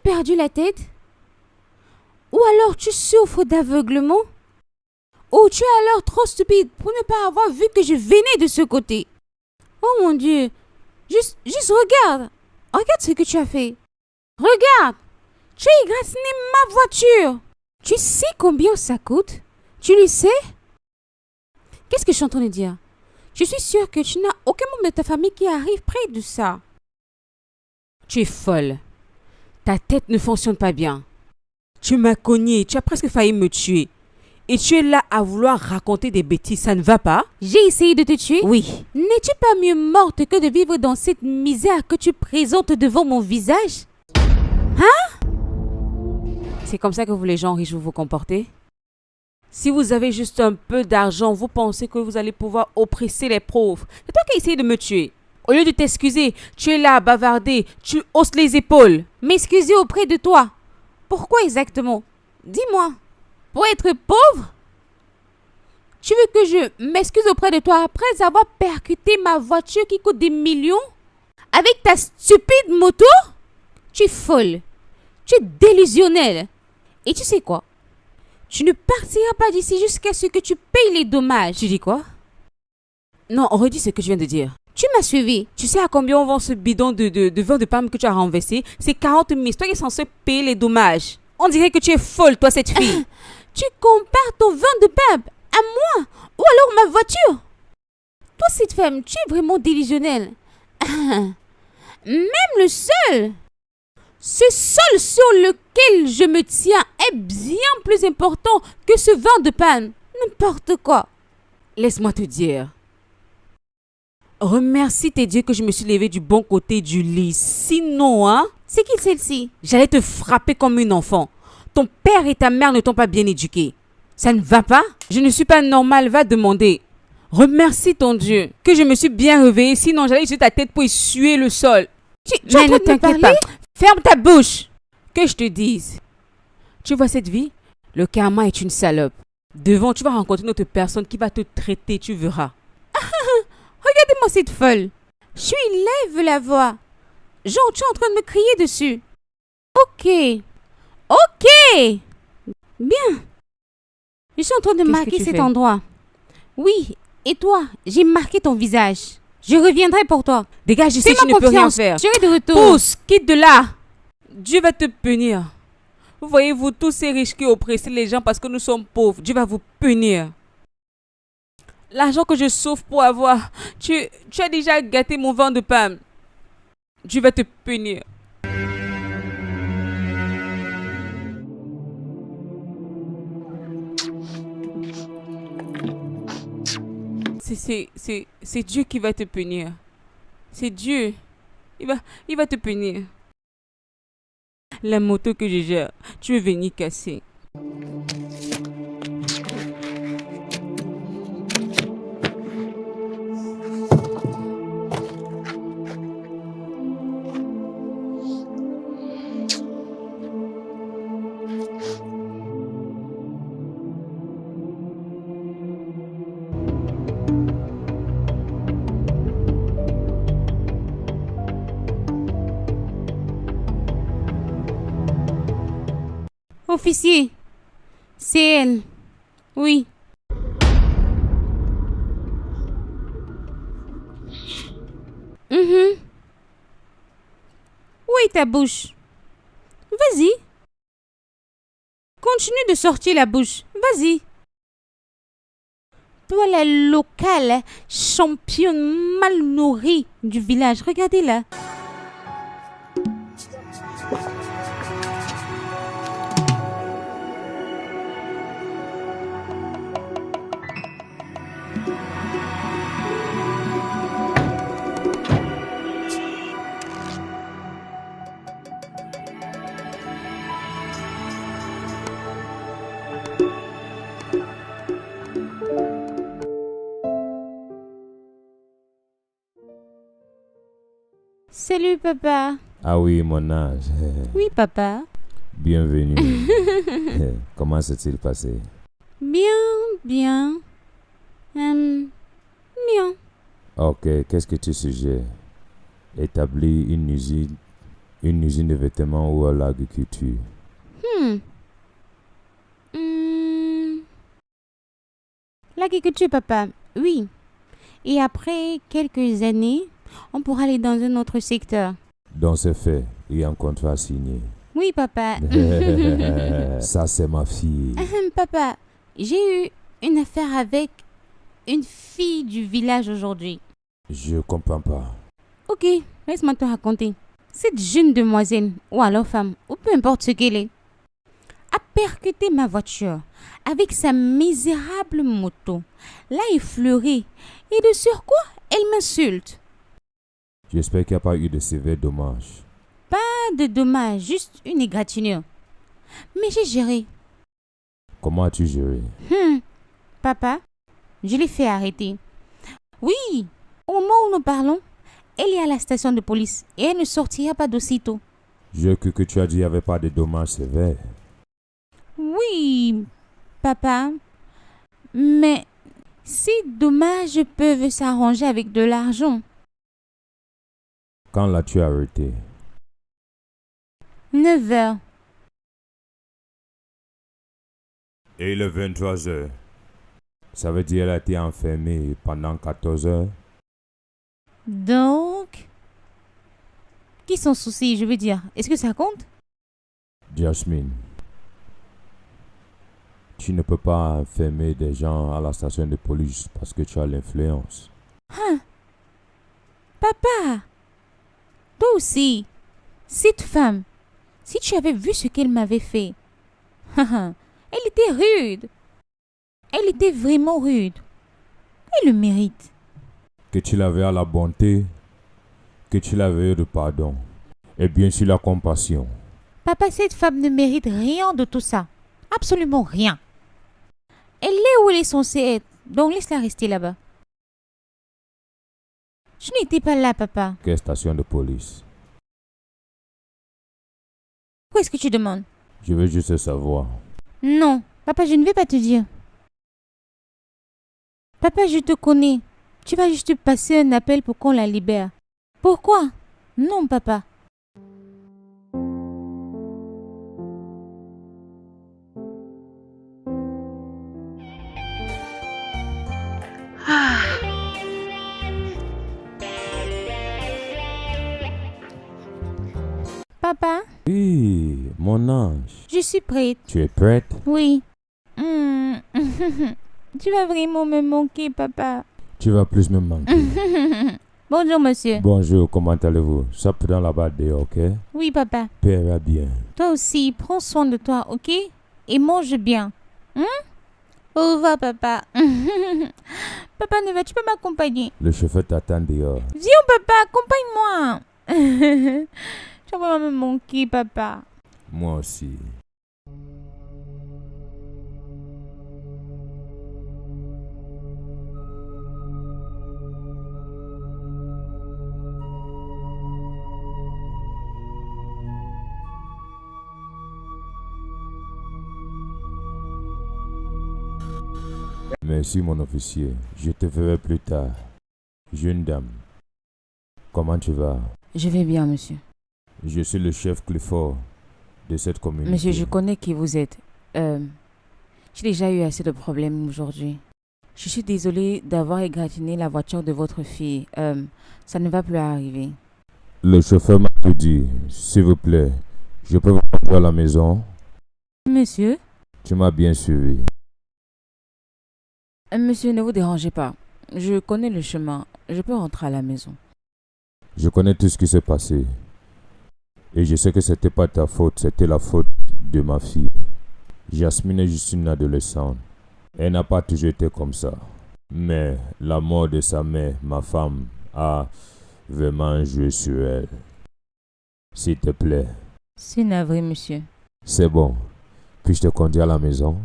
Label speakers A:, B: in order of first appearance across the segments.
A: perdu la tête? Ou alors tu souffres d'aveuglement? Ou tu es alors trop stupide pour ne pas avoir vu que je venais de ce côté? Oh mon Dieu! Juste regarde! Regarde ce que tu as fait! Regarde! Tu as égratigné ma voiture! Tu sais combien ça coûte? Tu le sais? Qu'est-ce que je suis en train de dire? Je suis sûre que tu n'as aucun membre de ta famille qui arrive près de ça.
B: Tu es folle. Ta tête ne fonctionne pas bien. Tu m'as cogné, tu as presque failli me tuer. Et tu es là à vouloir raconter des bêtises, ça ne va pas?
A: J'ai essayé de te tuer?
B: Oui.
A: N'es-tu pas mieux morte que de vivre dans cette misère que tu présentes devant mon visage? Hein?
B: C'est comme ça que vous les gens riches vous comportez? Si vous avez juste un peu d'argent, vous pensez que vous allez pouvoir oppresser les pauvres. C'est toi qui as essayé de me tuer. Au lieu de t'excuser, tu es là à bavarder, tu hausses les épaules.
A: M'excuser auprès de toi? Pourquoi exactement? Dis-moi. Pour être pauvre? Tu veux que je m'excuse auprès de toi après avoir percuté ma voiture qui coûte des millions? Avec ta stupide moto? Tu es folle. Tu es délusionnelle. Et tu sais quoi? Tu ne partiras pas d'ici jusqu'à ce que tu payes les dommages.
B: Tu dis quoi? Non, redis ce que je viens de dire.
A: Tu m'as suivi.
B: Tu sais à combien on vend ce bidon de vin de pomme que tu as renversé? C'est 40 000. Toi qui es censé payer les dommages. On dirait que tu es folle, toi, cette fille.
A: Tu compares ton vin de pomme à moi ou alors ma voiture? Toi, cette femme, tu es vraiment délusionnelle. Même le sol. Ce sol sur lequel je me tiens est bien plus important que ce vin de panne. N'importe quoi.
B: Laisse-moi te dire. Remercie tes dieux que je me suis levée du bon côté du lit. Sinon, hein?
A: C'est qui celle-ci?
B: J'allais te frapper comme une enfant. Ton père et ta mère ne t'ont pas bien éduqué. Ça ne va pas? Je ne suis pas normale, va demander. Remercie ton Dieu que je me suis bien réveillée. Sinon, j'allais sur ta tête pour essuyer le sol.
A: Mais ne t'inquiète pas.
B: Ferme ta bouche. Que je te dise. Tu vois cette vie? Le karma est une salope. Devant, tu vas rencontrer une autre personne qui va te traiter, tu verras.
A: Regardez-moi cette folle. Je lève la voix. Genre, tu es en train de me crier dessus. Ok. Bien. Je suis en train de marquer cet endroit. Oui, et toi, j'ai marqué ton visage. Je reviendrai pour toi.
B: Dégage ici, tu ne peux rien faire.
A: Je serai de retour.
B: Pousse, quitte de là. Dieu va te punir. Vous voyez, vous tous ces riches qui oppressent les gens parce que nous sommes pauvres. Dieu va vous punir. L'argent que je sauve pour avoir, tu as déjà gâté mon vin de pomme. Dieu va te punir. C'est Dieu qui va te punir. C'est Dieu. Il va te punir. La moto que je gère, tu es venu casser.
A: Officier, c'est elle. Oui. Où est ta bouche? Vas-y. Continue de sortir la bouche. Vas-y. Toi, la locale championne mal nourrie du village. Regardez-la. Salut, papa.
C: Ah oui, mon ange.
A: Oui, papa.
C: Bienvenue. Comment s'est-il passé?
A: Bien. Bien.
C: Ok, qu'est-ce que tu suggères? Établir une usine Une usine de vêtements ou à l'agriculture?
A: Hmm. L'agriculture, papa, oui. Et après quelques années, on pourra aller dans un autre secteur.
C: Donc c'est fait, il y a un contrat signé.
A: Oui, papa.
C: Ça, c'est ma fille.
A: Papa, j'ai eu une affaire avec une fille du village aujourd'hui.
C: Je comprends pas.
A: Ok, laisse-moi te raconter. Cette jeune demoiselle, ou alors femme, ou peu importe ce qu'elle est, a percuté ma voiture avec sa misérable moto, l'a effleurée et de surcroît, elle m'insulte.
C: J'espère qu'il n'y a pas eu de sévères dommages.
A: Pas de dommages, juste une égratignure. Mais j'ai géré.
C: Comment as-tu géré?
A: Papa, je l'ai fait arrêter. Oui, au moment où nous parlons, elle est à la station de police et elle ne sortira pas d'aussitôt.
C: J'ai cru que tu as dit qu'il n'y avait pas de dommages sévères.
A: Oui, papa, mais ces dommages peuvent s'arranger avec de l'argent.
C: Quand l'as-tu arrêté?
A: 9 heures.
C: Et il est 23 heures. Ça veut dire qu'elle a été enfermée pendant 14 heures.
A: Donc, qui sont soucis, je veux dire, est-ce que ça compte?
C: Jasmine, tu ne peux pas enfermer des gens à la station de police parce que tu as l'influence.
A: Papa, toi aussi, cette femme, si tu avais vu ce qu'elle m'avait fait, elle était rude. Elle était vraiment rude. Elle le mérite.
C: Que tu l'avais à la bonté, que tu l'avais de pardon, et bien sûr la compassion.
A: Papa, cette femme ne mérite rien de tout ça. Absolument rien. Elle est où elle est censée être, donc laisse-la rester là-bas. Je n'étais pas là, papa.
C: Quelle station de police?
A: Pourquoi est-ce que tu demandes?
C: Je veux juste savoir.
A: Non, papa, je ne vais pas te dire. Papa, je te connais. Tu vas juste passer un appel pour qu'on la libère. Pourquoi? Non, papa. Papa,
C: Oui, mon ange.
A: je suis prête.
C: Tu es prête?
A: Oui. Tu vas vraiment me manquer, papa.
C: Tu vas plus me manquer.
A: Bonjour, monsieur.
C: Bonjour, comment allez-vous? Ça prend là-bas dehors, ok?
A: Oui, papa.
C: Père va bien.
A: Toi aussi, prends soin de toi, ok? Et mange bien. Au revoir, papa. Papa, ne vas-tu pas m'accompagner?
C: Le chauffeur t'attend dehors.
A: Viens, papa, accompagne-moi. Tu vas vraiment me manquer, papa.
C: Moi aussi. Merci mon officier, je te verrai plus tard. Jeune dame, comment tu vas?
B: Je vais bien, monsieur.
C: Je suis le chef Clifford de cette communauté.
B: Monsieur, je connais qui vous êtes. J'ai déjà eu assez de problèmes aujourd'hui. Je suis désolée d'avoir égratigné la voiture de votre fille. Ça ne va plus arriver.
C: Le chauffeur m'a tout dit. S'il vous plaît, je peux vous conduire à la maison?
B: Monsieur?
C: Tu m'as bien suivi.
B: Monsieur, ne vous dérangez pas. Je connais le chemin. Je peux rentrer à la maison.
C: Je connais tout ce qui s'est passé. Et je sais que c'était pas ta faute, c'était la faute de ma fille. Jasmine est juste une adolescente. Elle n'a pas toujours été comme ça. Mais la mort de sa mère, ma femme, a vraiment joué sur elle. S'il te plaît.
B: C'est navré, monsieur.
C: C'est bon. Puis-je te conduire à la maison?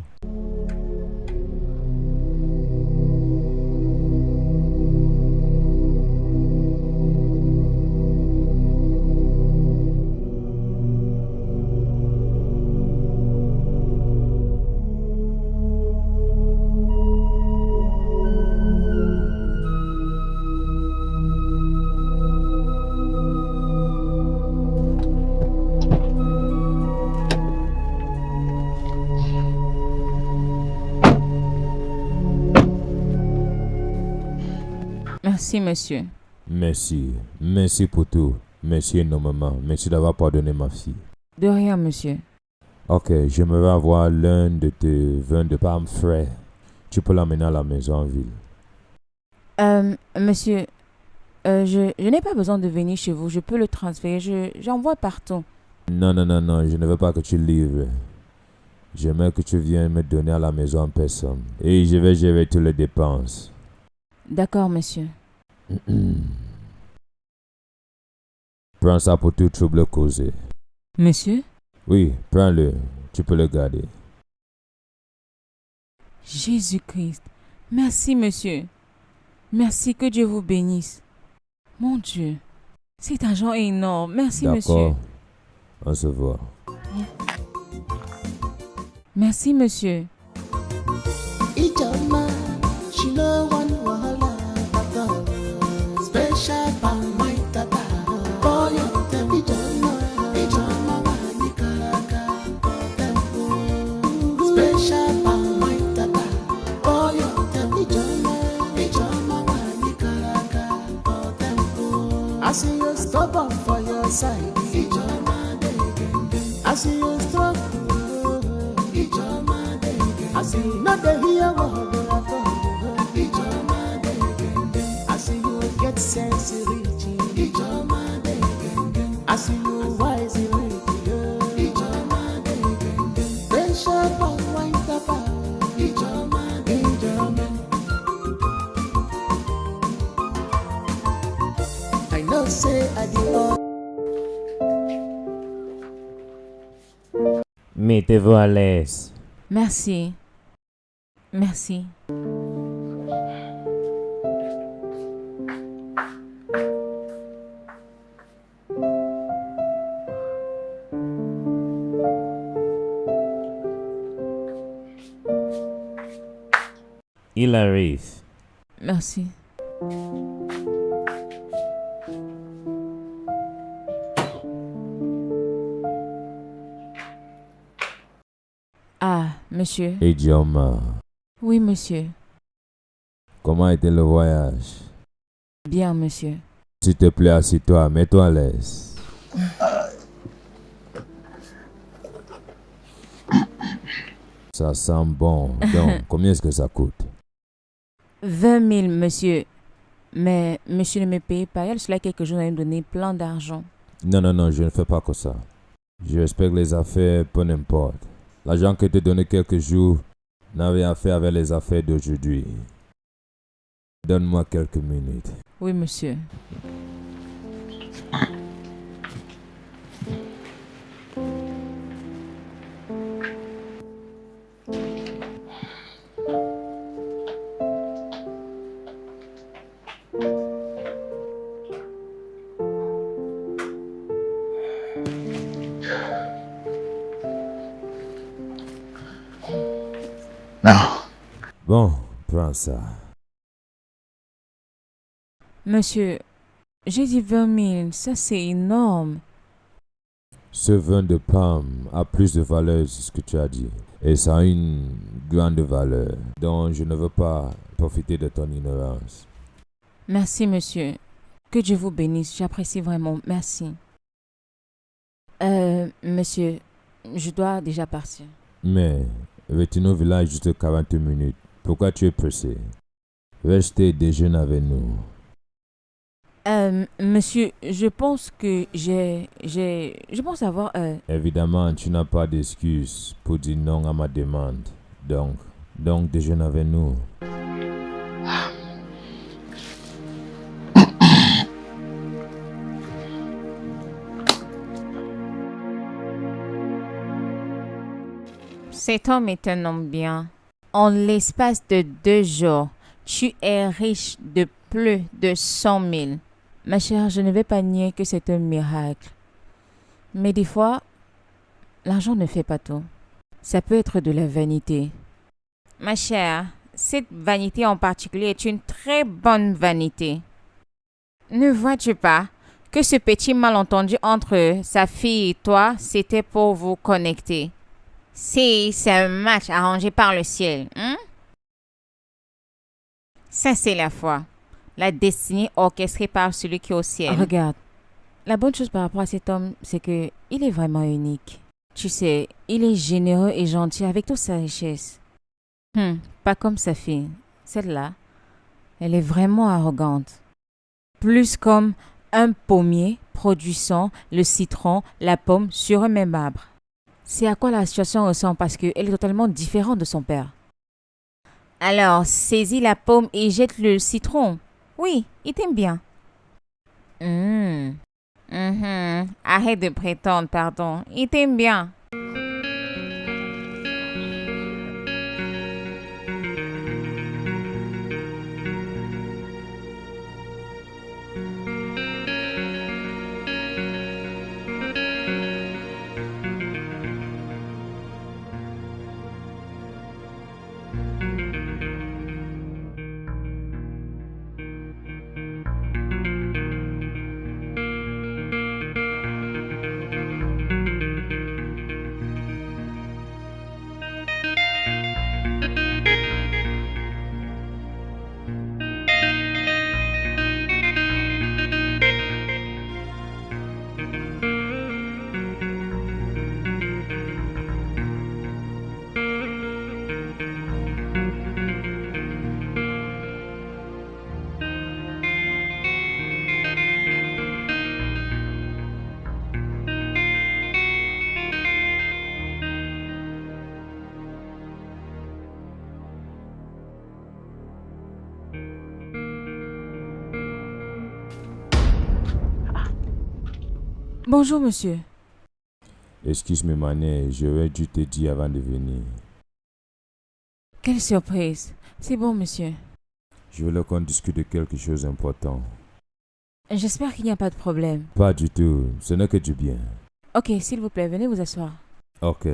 B: Merci, monsieur.
C: Merci. Merci pour tout. Merci énormément. Merci d'avoir pardonné ma fille.
B: De rien, monsieur.
C: Ok, j'aimerais avoir l'un de tes vins de palme frais. Tu peux l'amener à la maison en ville.
B: Monsieur, je n'ai pas besoin de venir chez vous. Je peux le transférer. J'envoie partout.
C: Non, non, non, non, je ne veux pas que tu livres. J'aimerais que tu viennes me donner à la maison en personne. Et je vais gérer toutes les dépenses.
B: D'accord, monsieur.
C: Prends ça pour tout trouble causé.
B: Monsieur?
C: Oui, prends-le. Tu peux le garder.
B: Jésus-Christ. Merci, monsieur. Merci, que Dieu vous bénisse. Mon Dieu, cet argent est énorme. Merci, monsieur.
C: D'accord. On se voit.
B: Merci, monsieur.
D: I see you stubborn for your side. I see you strong. I see you not the here what I see you get sense reaching. I see you wise in Bishop of White Papa. I know say I did.
C: Mettez-vous à l'aise.
B: Merci. Merci.
C: Il arrive.
B: Merci. Ah, monsieur.
C: Et Dioma,
B: Oui, monsieur.
C: comment était le voyage?
B: Bien, monsieur.
C: S'il te plaît, assis-toi, mets-toi à l'aise. Ça sent bon. Donc, combien est-ce que ça coûte?
B: 20 000, monsieur. Mais monsieur ne me paye pas. Il y a cela quelques jours, il m'a donné plein d'argent.
C: Non, non, non, je ne fais pas que ça. Je respecte les affaires, peu n'importe. L'argent que je t'ai donné quelques jours n'a rien à faire avec les affaires d'aujourd'hui. Donne-moi quelques minutes.
B: Oui, monsieur.
D: Now,
C: Bon, prends ça.
B: Monsieur, j'ai dit 20 000. Ça, c'est énorme.
C: Ce vin de pomme a plus de valeur que ce que tu as dit. Et ça a une grande valeur. Donc, je ne veux pas profiter de ton ignorance.
B: Merci, monsieur. Que Dieu vous bénisse. J'apprécie vraiment. Merci. Monsieur, je dois déjà partir.
C: Mais, retournons au village juste 40 minutes. Pourquoi tu es pressé? Restez déjeuner avec nous.
B: Monsieur, je pense que je pense avoir...
C: Évidemment, tu n'as pas d'excuse pour dire non à ma demande. Donc déjeune avec nous.
B: Cet homme est un homme bien. En l'espace de 2 jours, tu es riche de plus de 100 000. Ma chère, je ne vais pas nier que c'est un miracle. Mais des fois, l'argent ne fait pas tout. Ça peut être de la vanité. Ma chère, cette vanité en particulier est une très bonne vanité. Ne vois-tu pas que ce petit malentendu entre sa fille et toi, c'était pour vous connecter? C'est un match arrangé par le ciel. Ça, c'est la foi.
E: La destinée orchestrée par celui qui est au ciel.
B: Regarde, la bonne chose par rapport à cet homme, c'est que il est vraiment unique. Tu sais, il est généreux et gentil avec toute sa richesse. Pas comme sa fille. Celle-là, elle est vraiment arrogante. Plus comme un pommier produisant le citron, la pomme sur un même arbre. C'est à quoi la situation ressemble parce qu'elle est totalement différente de son père.
E: Alors, saisis la pomme et jette le citron. Oui, il t'aime bien. Arrête de prétendre, pardon. Il t'aime bien.
B: Bonjour, monsieur.
C: Excuse mes manières, j'aurais dû te dire avant de venir.
B: Quelle surprise. C'est bon, monsieur.
C: Je voulais qu'on discute de quelque chose d'important.
B: J'espère qu'il n'y a pas de problème.
C: Pas du tout, ce n'est que du bien.
B: Ok, s'il vous plaît, venez vous asseoir.
C: Ok.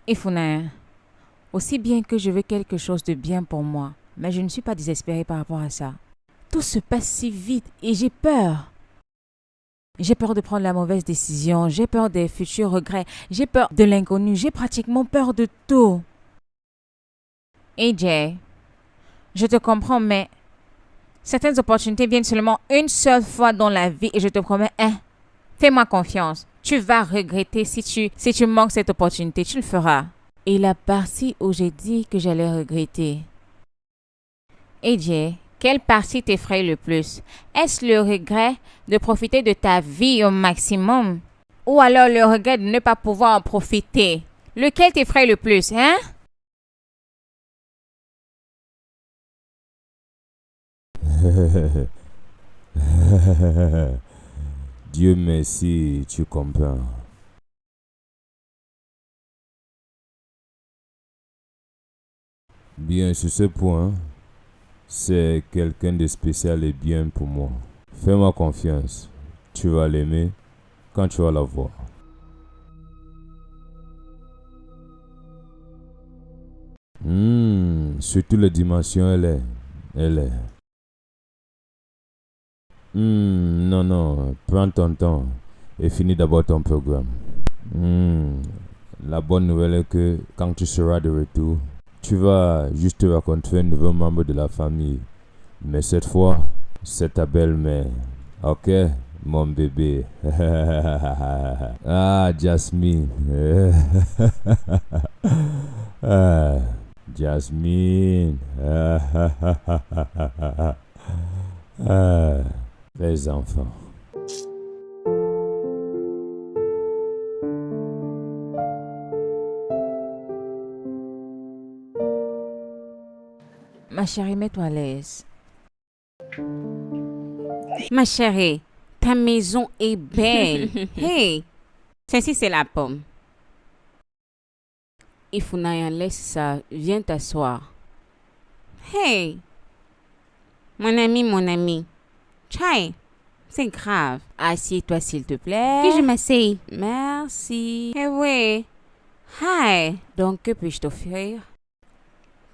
B: Ifunaya, aussi bien que je veux quelque chose de bien pour moi, mais je ne suis pas désespérée par rapport à ça. Tout se passe si vite et j'ai peur. J'ai peur de prendre la mauvaise décision, j'ai peur des futurs regrets, j'ai peur de l'inconnu, j'ai pratiquement peur de tout.
E: AJ, je te comprends, mais certaines opportunités viennent seulement une seule fois dans la vie et je te promets, fais-moi confiance. Tu vas regretter si tu manques cette opportunité, tu le feras.
B: Et la partie où j'ai dit que j'allais regretter.
E: AJ, quelle partie t'effraie le plus? Est-ce le regret de profiter de ta vie au maximum? Ou alors le regret de ne pas pouvoir en profiter? Lequel t'effraie le plus, hein?
C: Dieu merci, tu comprends. Bien, sur ce point, c'est quelqu'un de spécial et bien pour moi. Fais-moi confiance. Tu vas l'aimer quand tu vas la voir. Sur toutes les dimensions, elle est. Non, prends ton temps et finis d'abord ton programme. La bonne nouvelle est que quand tu seras de retour, tu vas juste rencontrer un nouveau membre de la famille. Mais cette fois, c'est ta belle-mère. Ok, mon bébé. Ah, Jasmine. Ah, Jasmine. Les enfants.
B: Ma chérie, mets-toi à l'aise.
E: Ma chérie, ta maison est belle. Hey, celle-ci c'est la pomme.
B: Ifunaya, laisse ça. Viens t'asseoir.
E: Hey, mon ami. Chai, c'est grave.
B: Assieds-toi, s'il te plaît.
E: Que je m'asseye.
B: Merci.
E: Eh oui. Hi.
B: Donc, que puis-je t'offrir?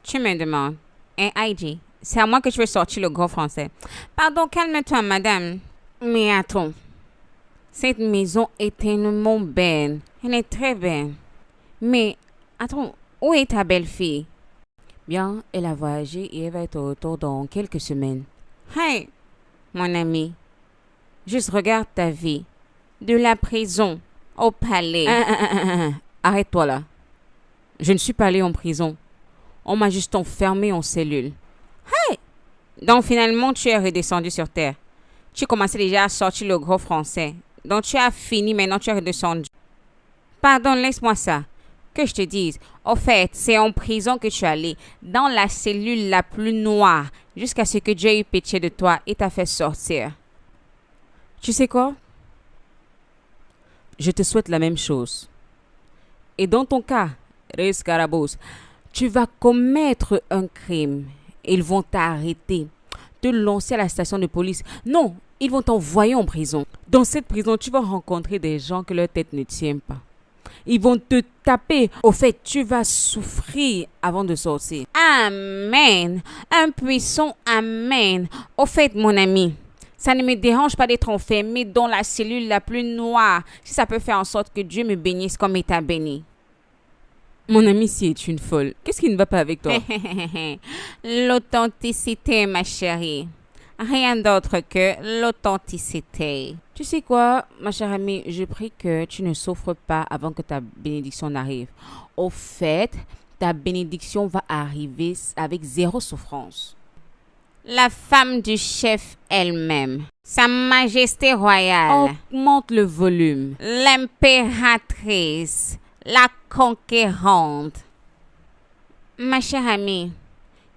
E: Tu me demandes. IG, c'est à moi que tu veux sortir le gros français. Pardon, calme-toi, madame. Mais attends. Cette maison est tellement belle. Elle est très belle. Mais
A: Attends, où est ta belle-fille?
B: Bien, elle a voyagé et elle va être au retour dans quelques semaines.
A: Hey, mon ami, juste regarde ta vie. De la prison au palais.
B: Arrête-toi là. Je ne suis pas allé en prison. On m'a juste enfermé en cellule.
A: Donc finalement, tu es redescendu sur terre. Tu commençais déjà à sortir le gros français. Donc tu as fini, maintenant tu es redescendu. Pardon, laisse-moi ça. Que je te dise. Au fait, c'est en prison que tu es allé, dans la cellule la plus noire, jusqu'à ce que Dieu ait eu pitié de toi et t'a fait sortir.
B: Tu sais quoi? Je te souhaite la même chose. Et dans ton cas, Rey Scarabous, tu vas commettre un crime. Ils vont t'arrêter, te lancer à la station de police. Non, ils vont t'envoyer en prison. Dans cette prison, tu vas rencontrer des gens que leur tête ne tient pas. Ils vont te taper. Au fait, tu vas souffrir avant de sortir.
A: Amen. Un puissant amen. Au fait, mon ami, ça ne me dérange pas d'être enfermé dans la cellule la plus noire, si ça peut faire en sorte que Dieu me bénisse comme il t'a béni.
B: Mon amie, si est une folle. Qu'est-ce qui ne va pas avec toi?
A: L'authenticité, ma chérie. Rien d'autre que l'authenticité.
B: Tu sais quoi, ma chère amie, je prie que tu ne souffres pas avant que ta bénédiction n'arrive. Au fait, ta bénédiction va arriver avec zéro souffrance.
A: La femme du chef elle-même, Sa Majesté royale,
B: Augmente le volume.
A: l'impératrice, la conquérante. Ma chère amie,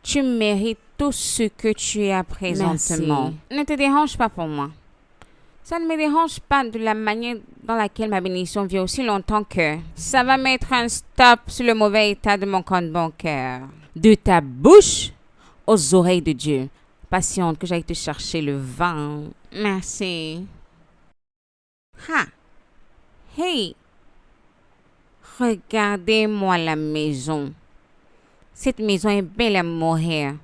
A: tu mérites tout ce que tu as présentement.
B: Merci.
A: Ne te dérange pas pour moi. Ça ne me dérange pas de la manière dans laquelle ma bénédiction vient aussi longtemps que ça va mettre un stop sur le mauvais état de mon compte bancaire.
B: De ta bouche aux oreilles de Dieu. Patiente, que j'aille te chercher le vin.
A: Merci. Ha! Hey! Regardez-moi la maison. Cette maison est belle à mourir.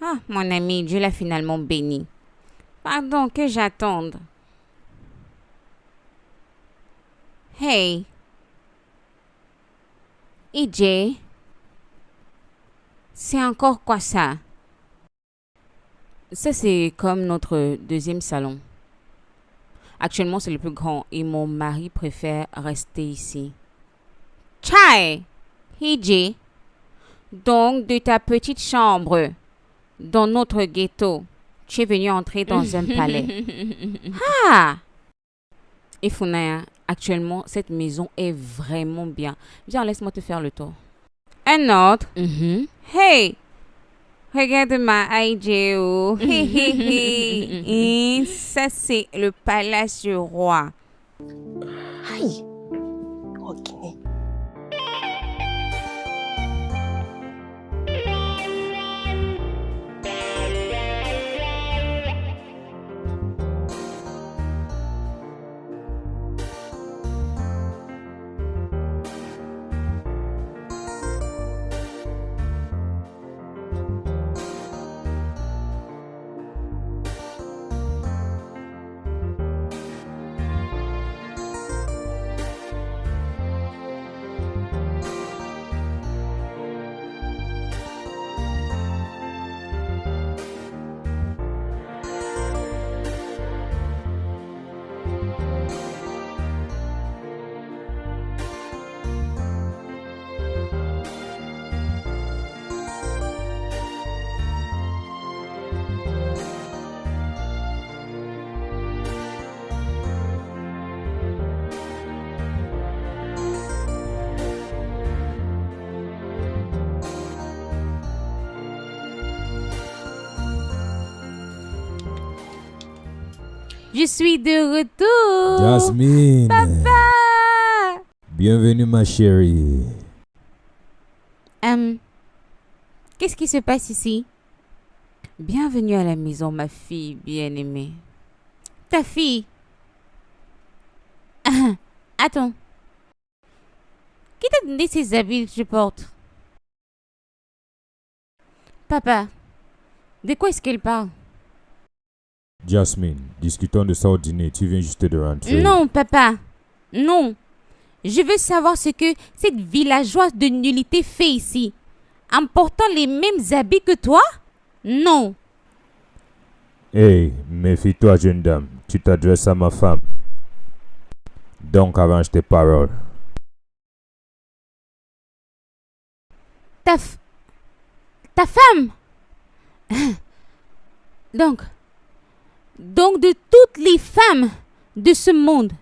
A: Ah, mon ami, Dieu l'a finalement béni. Pardon, que j'attende. Hey! EJ? C'est encore quoi ça?
B: Ça, c'est comme notre deuxième salon. Actuellement, c'est le plus grand et mon mari préfère rester ici.
A: Chai! EJ? Donc, de ta petite chambre, dans notre ghetto, tu es venu entrer dans un palais. Ah!
B: Et Funaya, actuellement, cette maison est vraiment bien. Viens, laisse-moi te faire le tour.
A: Un autre? Hey! Regarde-moi, IJO. Ça, c'est le palace du roi.
F: Aïe. Ok.
A: Je suis de retour.
C: Jasmine.
A: Papa!
C: Bienvenue, ma chérie.
A: Qu'est-ce qui se passe ici?
B: Bienvenue à la maison, ma fille bien-aimée.
A: Ta fille? Attends. Qui t'a donné ces habits que je porte? Papa, de quoi est-ce qu'elle parle?
C: Jasmine, discutons de ça au dîner. Tu viens juste de rentrer.
A: Non, papa. Non. Je veux savoir ce que cette villageoise de nullité fait ici. En portant les mêmes habits que toi? Non.
C: Hey, méfie-toi, jeune dame. Tu t'adresses à ma femme. Donc arrange tes paroles.
A: Ta femme? Donc de toutes les femmes de ce monde,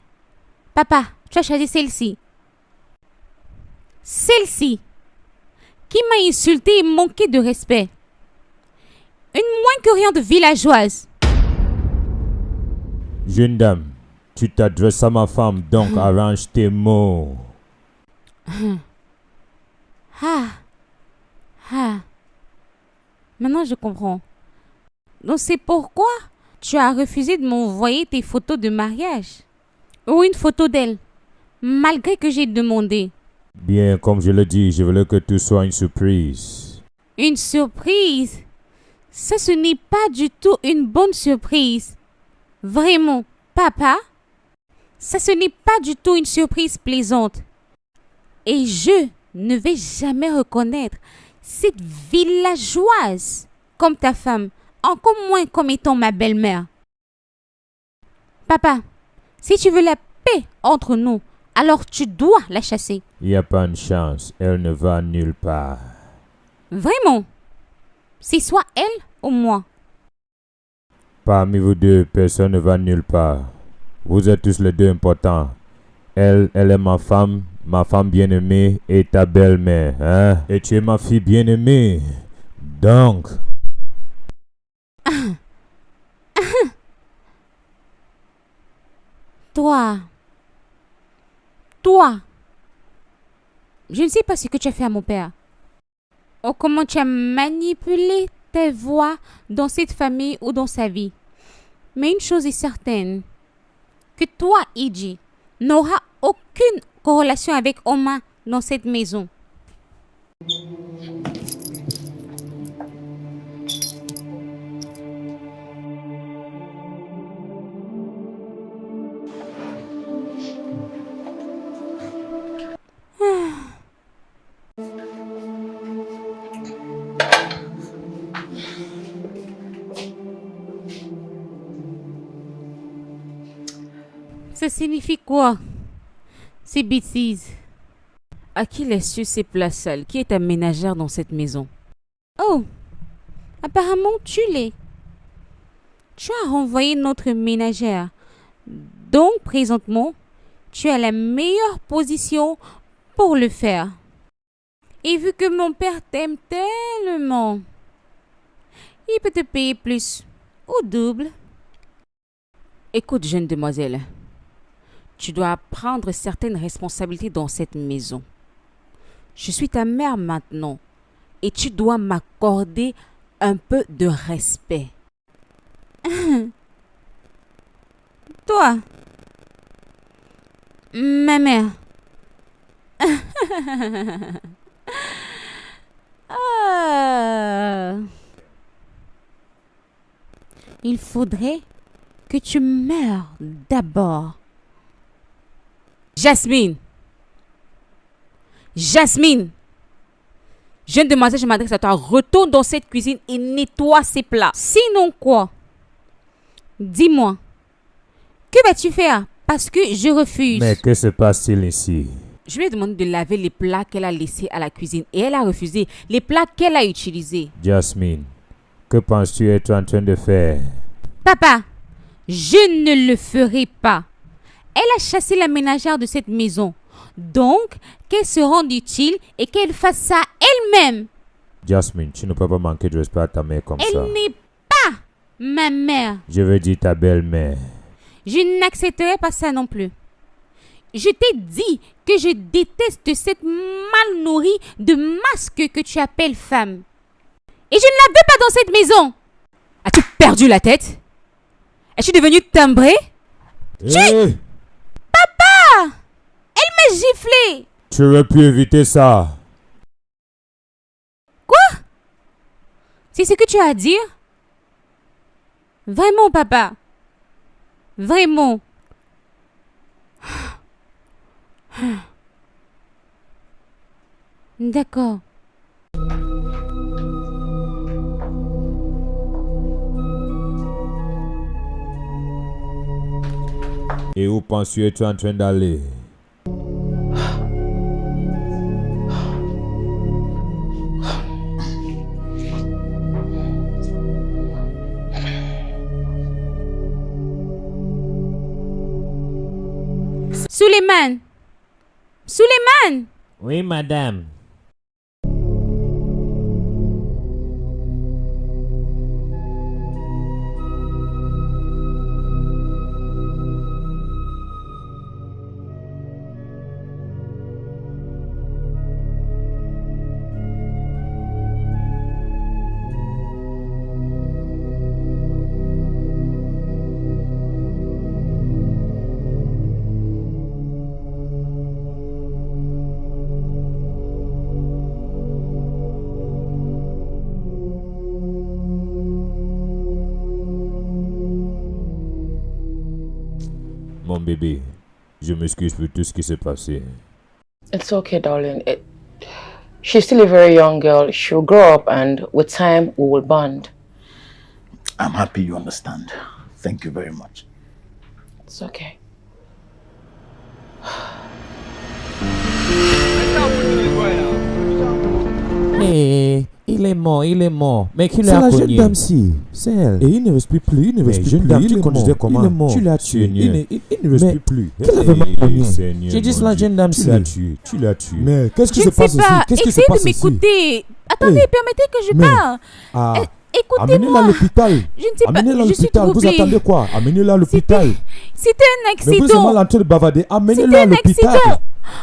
A: papa, tu as choisi celle-ci. Celle-ci, qui m'a insulté et manqué de respect. Une moins que rien de villageoise.
C: Jeune dame, tu t'adresses à ma femme, donc arrange tes mots.
A: Maintenant je comprends. Donc c'est pourquoi tu as refusé de m'envoyer tes photos de mariage. Ou une photo d'elle, malgré que j'ai demandé.
C: Bien, comme je le dis, je voulais que tout soit une surprise.
A: Une surprise? Ça, ce n'est pas du tout une bonne surprise. Vraiment, papa, ça, ce n'est pas du tout une surprise plaisante. Et je ne vais jamais reconnaître cette villageoise comme ta femme, encore moins comme étant ma belle-mère. Papa, si tu veux la paix entre nous, alors tu dois la chasser.
C: Il n'y a pas une chance, elle ne va nulle part.
A: Vraiment? C'est soit elle ou moi.
C: Parmi vous deux, personne ne va nulle part. Vous êtes tous les deux importants. Elle est ma femme bien-aimée et ta belle-mère, hein? Et tu es ma fille bien-aimée. Donc...
A: Toi, je ne sais pas ce que tu as fait à mon père. Ou comment tu as manipulé tes voix dans cette famille ou dans sa vie. Mais une chose est certaine, que toi, Iji, n'auras aucune corrélation avec Oma dans cette maison. Ça signifie quoi, ces bêtises?
B: À qui laisses-tu ces places sales? Qui est ta ménagère dans cette maison?
A: Oh, apparemment tu l'es. Tu as renvoyé notre ménagère. Donc, présentement, tu as la meilleure position pour le faire. Et vu que mon père t'aime tellement, il peut te payer plus, ou double.
B: Écoute, jeune demoiselle, tu dois prendre certaines responsabilités dans cette maison. Je suis ta mère maintenant et tu dois m'accorder un peu de respect.
A: Toi, ma mère. Il faudrait que tu meurs d'abord.
B: Jasmine! Jasmine! Jeune demoiselle, je m'adresse à toi. Retourne dans cette cuisine et nettoie ces plats.
A: Sinon quoi? Dis-moi. Que vas-tu faire? Parce que je refuse.
C: Mais que se passe-t-il ici?
B: Je lui ai demandé de laver les plats qu'elle a laissés à la cuisine et elle a refusé les plats qu'elle a utilisés.
C: Jasmine, que penses-tu être en train de faire?
A: Papa, je ne le ferai pas. Elle a chassé la ménagère de cette maison. Donc, qu'elle se rende utile et qu'elle fasse ça elle-même.
C: Jasmine, tu ne peux pas manquer de respect à ta mère comme ça.
A: Elle n'est pas ma mère.
C: Je veux dire ta belle-mère.
A: Je n'accepterai pas ça non plus. Je t'ai dit que je déteste cette mal nourrie de masque que tu appelles femme. Et je ne la veux pas dans cette maison.
B: As-tu perdu la tête? Es-tu devenue timbrée?
C: Hey!
A: Papa! Elle m'a giflé.
C: Tu aurais pu éviter ça.
A: Quoi? C'est ce que tu as à dire? Vraiment, papa? Vraiment? D'accord.
C: Et où penses-tu es-tu en train d'aller?
A: Suleiman! Suleiman!
C: Oui, madame. Mon bébé, je m'excuse pour tout ce qui s'est passé.
F: It's okay, darling. She's still a very young girl. She'll grow up and with time we will bond.
G: I'm happy you understand. Thank you very much.
F: It's okay.
C: Hé, il est mort, il est mort. Mais qui
H: C'est
C: l'a
H: la jeune
C: cogné?
H: dame-ci, c'est elle. Et il ne respire plus, il ne respire
C: jeune
H: plus.
C: dame,
H: Il
C: tu
H: est
C: conduisais
H: mort.
C: comment?
H: Il est mort.
C: Tu l'as tué.
H: Il ne respire plus.
C: Quel
H: avait mal cogné?
C: J'ai dit c'est la jeune dame,
H: Tu l'as
C: tué. Tu l'as tué.
H: Mais qu'est-ce qui
A: Je
H: se
A: ne sais
H: passe ici?
A: pas.
H: Qu'est-ce qui se
A: Essayez
H: passe
A: de
H: ici?
A: m'écouter. Attendez,
H: Hey.
A: permettez que je
H: Mais-
A: parle.
H: Ah,
A: Écoutez-moi.
H: amenez-la à l'hôpital.
A: Je ne sais pas.
H: Amenez-la à
A: Je suis
H: l'hôpital. Vous
A: troublée.
H: attendez quoi? Amenez-la à l'hôpital.
A: C'était un
H: Mais vous êtes
A: accident.
H: mal en train de bavarder. Amenez-la
A: C'était
H: à
A: un
H: l'hôpital.
A: accident.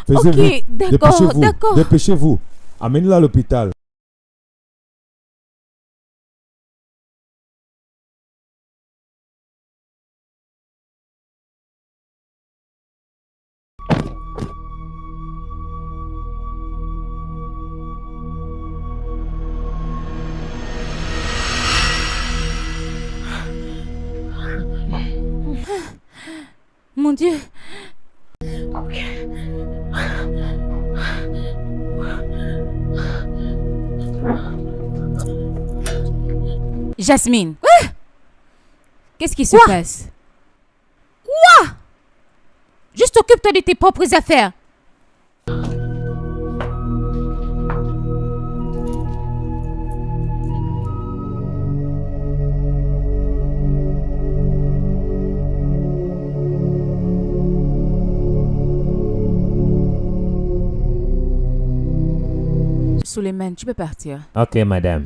H: Faisez-vous.
A: Ok, d'accord,
H: Dépêchez-vous.
A: d'accord.
H: Dépêchez-vous. Amenez-la à l'hôpital.
A: Mon Dieu.
E: Jasmine. Qu'est-ce qui se
A: Quoi?
E: passe?
A: Juste occupe-toi de tes propres affaires.
E: Suleiman, tu peux partir.
C: Ok, madame.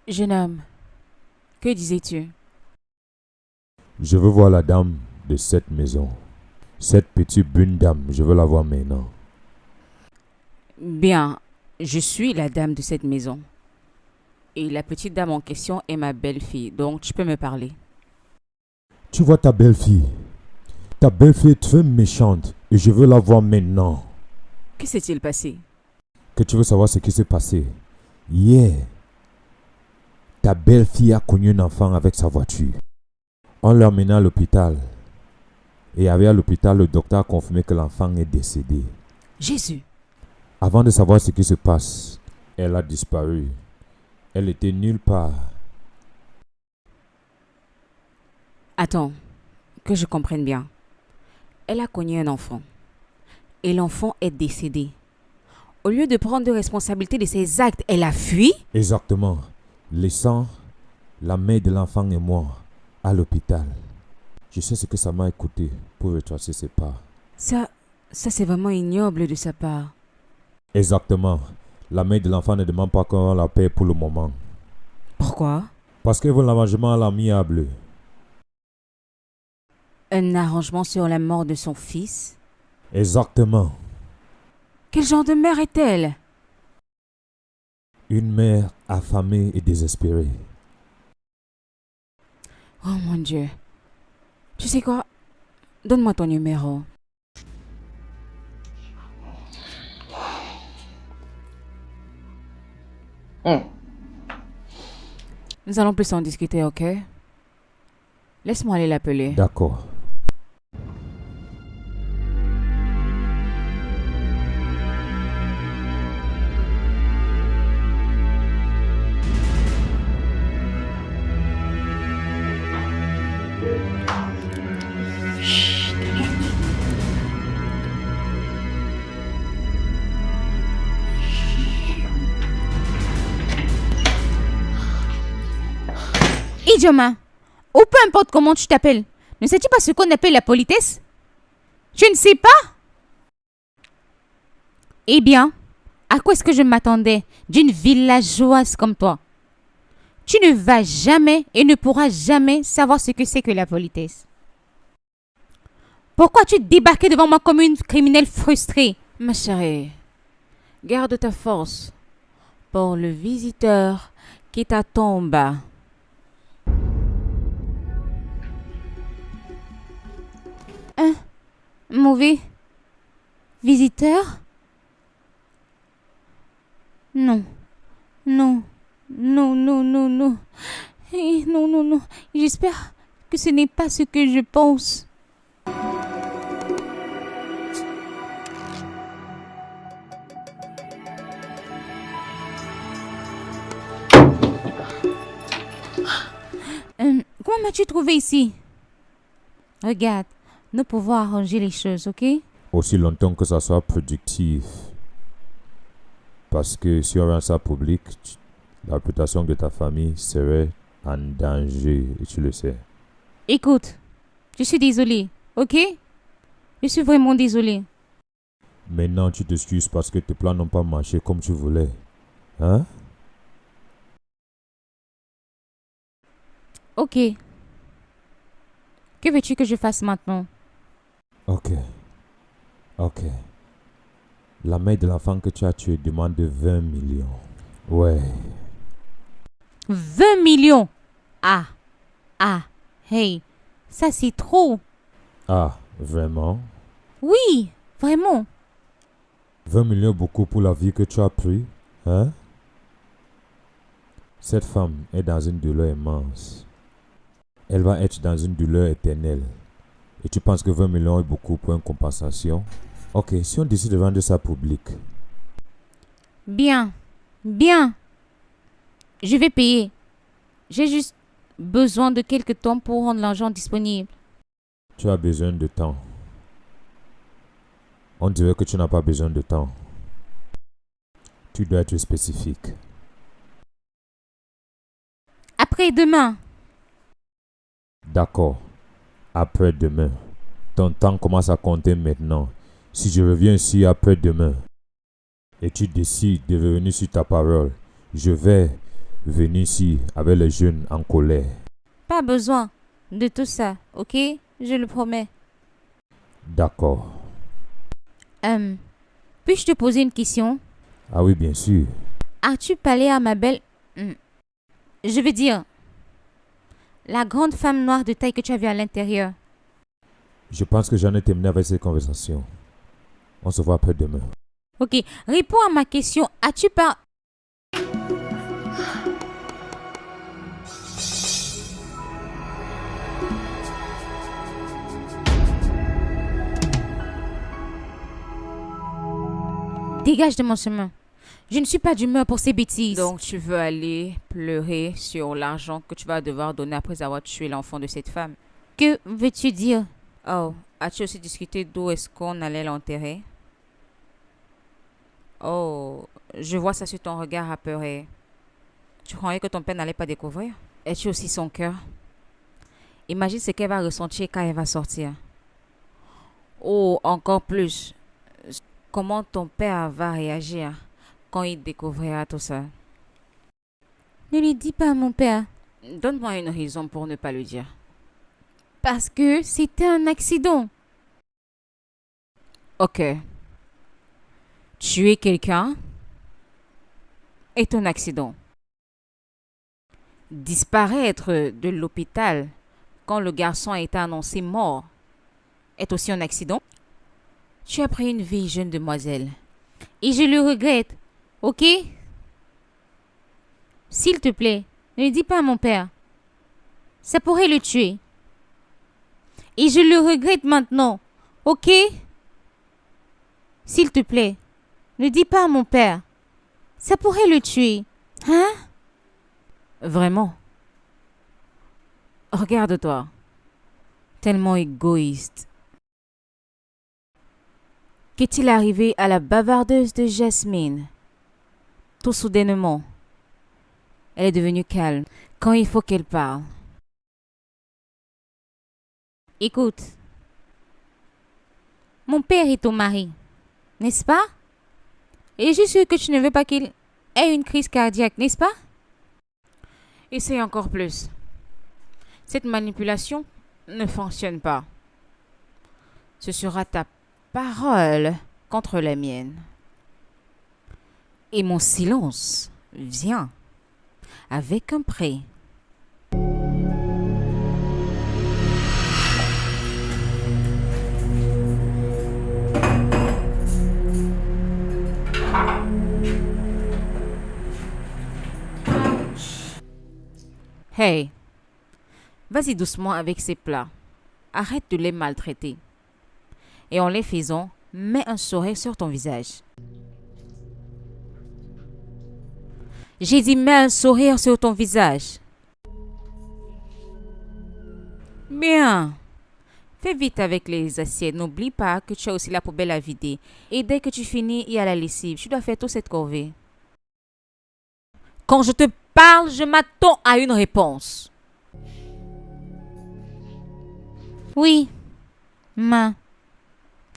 E: Jeune homme, que disais-tu?
C: Je veux voir la dame de cette maison. Cette petite bonne dame, je veux la voir maintenant.
E: Bien, je suis la dame de cette maison. Et la petite dame en question est ma belle-fille, donc tu peux me parler.
H: Tu vois ta belle-fille. Ta belle-fille est très méchante et je veux la voir maintenant.
E: Que s'est-il passé?
H: Que tu veux savoir ce qui s'est passé? Hier, ta belle-fille a cogné un enfant avec sa voiture. On l'a emmené à l'hôpital. Et arrivé à l'hôpital, le docteur a confirmé que l'enfant est décédé.
E: Jésus!
H: Avant de savoir ce qui se passe, elle a disparu. Elle était nulle part.
E: Attends, que je comprenne bien. Elle a cogné un enfant. Et l'enfant est décédé. Au lieu de prendre responsabilité de ses actes, elle a fui?
H: Exactement. Laissant la mère de l'enfant et moi à l'hôpital. Je sais ce que ça m'a coûté pour retracer ses pas.
E: Ça c'est vraiment ignoble de sa part.
H: Exactement. La mère de l'enfant ne demande pas qu'on la paie pour le moment.
E: Pourquoi?
H: Parce qu'elle veut l'arrangement à l'amiable.
E: Un arrangement sur la mort de son fils?
H: Exactement.
E: Quel genre de mère est-elle?
H: Une mère affamée et désespérée.
E: Oh mon Dieu. Tu sais quoi? Donne-moi ton numéro. Nous allons plus en discuter, ok? Laisse-moi aller l'appeler.
H: D'accord.
A: Ijoma, ou peu importe comment tu t'appelles, ne sais-tu pas ce qu'on appelle la politesse? Tu ne sais pas? Eh bien, à quoi est-ce que je m'attendais d'une villageoise comme toi? Tu ne vas jamais et ne pourras jamais savoir ce que c'est que la politesse. Pourquoi tu débarquais devant moi comme une criminelle frustrée?
B: Ma chérie, garde ta force pour le visiteur qui t'attend en bas.
A: Un mauvais visiteur? Non, non, non, non, non, non. Non, non, non. J'espère que ce n'est pas ce que je pense. Comment m'as-tu trouvé ici? Regarde, nous pouvons arranger les choses, ok?
C: Aussi longtemps que ça soit productif. Parce que si on rend ça public, la réputation de ta famille serait en danger, et tu le sais.
A: Écoute, je suis désolée, ok? Je suis vraiment désolée.
C: Maintenant, tu t'excuses parce que tes plans n'ont pas marché comme tu voulais. Hein?
A: Ok. Que veux-tu que je fasse maintenant?
C: Ok. Ok. La mère de l'enfant que tu as tué demande 20 millions. Ouais.
A: 20 millions! Ah! Ah! Hey! Ça c'est trop!
C: Ah, vraiment?
A: Oui! Vraiment!
C: 20 millions beaucoup pour la vie que tu as pris? Hein? Cette femme est dans une douleur immense. Elle va être dans une douleur éternelle. Et tu penses que 20 millions est beaucoup pour une compensation? Ok, si on décide de vendre ça public.
A: Bien! Bien! Je vais payer. J'ai juste besoin de quelques temps pour rendre l'argent disponible.
C: Tu as besoin de temps. On dirait que tu n'as pas besoin de temps. Tu dois être spécifique.
A: Après-demain.
C: D'accord. Après-demain. Ton temps commence à compter maintenant. Si je reviens ici après-demain et tu décides de revenir sur ta parole, je vais venir ici avec les jeunes en colère.
A: Pas besoin de tout ça, ok? Je le promets.
C: D'accord.
A: Puis-je te poser une question?
C: Ah oui, bien sûr.
A: As-tu parlé à ma belle... Je veux dire, la grande femme noire de taille que tu as vue à l'intérieur?
C: Je pense que j'en ai terminé avec cette conversation. On se voit après-demain.
A: Ok, réponds à ma question. As-tu pas... Dégage de mon chemin. Je ne suis pas d'humeur pour ces bêtises.
B: Donc tu veux aller pleurer sur l'argent que tu vas devoir donner après avoir tué l'enfant de cette femme?
A: Que veux-tu dire?
B: Oh, as-tu aussi discuté d'où est-ce qu'on allait l'enterrer? Oh, je vois ça sur ton regard apeuré. Tu croyais que ton père n'allait pas découvrir? Es-tu aussi son cœur? Imagine ce qu'elle va ressentir quand elle va sortir. Oh, encore plus. Comment ton père va réagir quand il découvrira tout ça?
A: Ne lui dis pas à mon père.
B: Donne-moi une raison pour ne pas le dire.
A: Parce que c'était un accident.
B: Ok. Tuer quelqu'un est un accident. Disparaître de l'hôpital quand le garçon a été annoncé mort est aussi un accident. Tu as pris une vie, jeune demoiselle.
A: Et je le regrette, ok? S'il te plaît, ne le dis pas à mon père. Ça pourrait le tuer. Et je le regrette maintenant, ok? S'il te plaît, ne dis pas à mon père. Ça pourrait le tuer. Hein?
B: Vraiment? Regarde-toi. Tellement égoïste. Qu'est-il arrivé à la bavardeuse de Jasmine? Tout soudainement, elle est devenue calme quand il faut qu'elle parle.
A: Écoute, mon père est ton mari, n'est-ce pas? Et je suis sûre que tu ne veux pas qu'il ait une crise cardiaque, n'est-ce pas?
E: Essaye encore plus. Cette manipulation ne fonctionne pas. Ce sera ta parole contre la mienne. Et mon silence vient avec un prix. Hey, vas-y doucement avec ces plats. Arrête de les maltraiter. Et en les faisant, mets un sourire sur ton visage. J'ai dit mets un sourire sur ton visage. Bien. Fais vite avec les assiettes. N'oublie pas que tu as aussi la poubelle à vider. Et dès que tu finis, il y a la lessive. Tu dois faire toute cette corvée. Quand je te parle, je m'attends à une réponse.
A: Oui,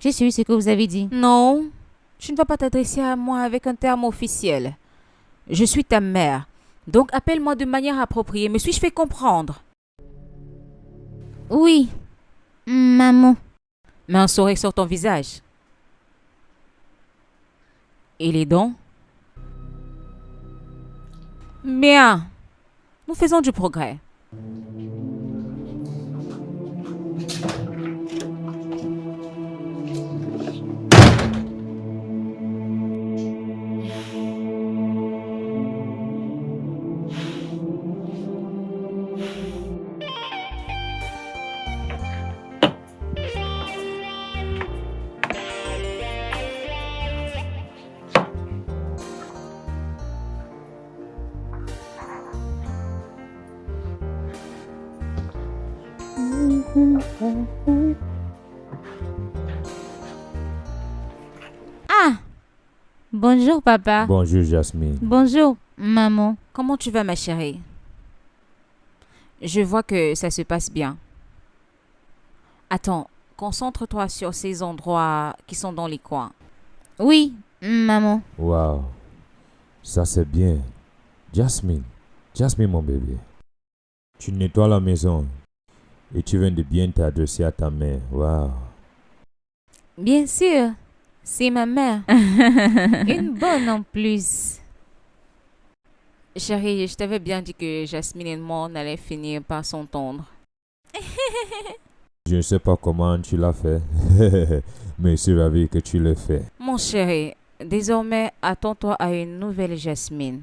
A: j'ai suivi ce que vous avez dit.
E: Non, tu ne vas pas t'adresser à moi avec un terme officiel. Je suis ta mère. Donc appelle-moi de manière appropriée. Me suis-je fait comprendre?
A: Oui, maman.
E: Mets un sourire sur ton visage. Et les dents? Bien. Nous faisons du progrès.
A: Ah, bonjour papa.
C: Bonjour Jasmine.
A: Bonjour maman.
E: Comment tu vas, ma chérie? Je vois que ça se passe bien. Attends, concentre-toi sur ces endroits qui sont dans les coins.
A: Oui, maman.
C: Waouh, ça c'est bien. Jasmine, Jasmine mon bébé. Tu nettoies la maison et tu viens de bien t'adresser à ta mère. Waouh.
A: Bien sûr, c'est ma mère. Une bonne en plus.
E: Chérie, je t'avais bien dit que Jasmine et moi, on allait finir par s'entendre.
C: Je ne sais pas comment tu l'as fait, mais je suis ravi que tu l'aies fait.
E: Mon chéri, désormais, attends-toi à une nouvelle Jasmine.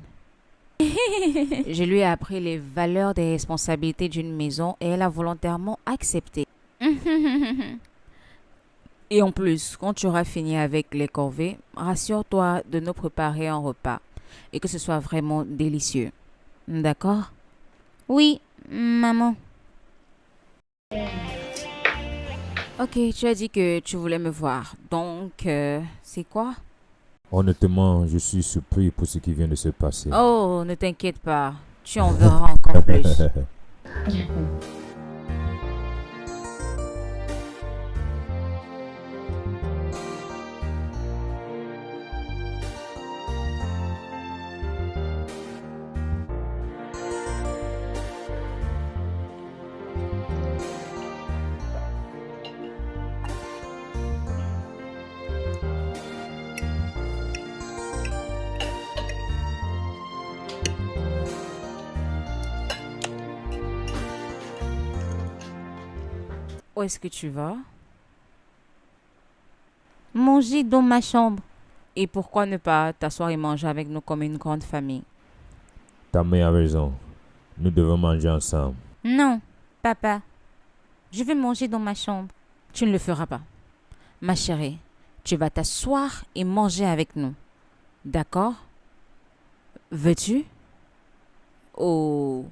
E: Je lui ai appris les valeurs des responsabilités d'une maison et elle a volontairement accepté. Et en plus, quand tu auras fini avec les corvées, rassure-toi de nous préparer un repas et que ce soit vraiment délicieux. D'accord?
A: Oui, maman.
E: Ok, tu as dit que tu voulais me voir. Donc, c'est quoi?
C: Honnêtement, je suis surpris pour ce qui vient de se passer.
E: Oh, ne t'inquiète pas. Tu en verras encore plus. Où est-ce que tu vas?
A: Manger dans ma chambre.
E: Et pourquoi ne pas t'asseoir et manger avec nous comme une grande famille?
C: Ta mère a raison. Nous devons manger ensemble.
A: Non, papa. Je vais manger dans ma chambre.
E: Tu ne le feras pas. Ma chérie, tu vas t'asseoir et manger avec nous. D'accord? Veux-tu? Oh,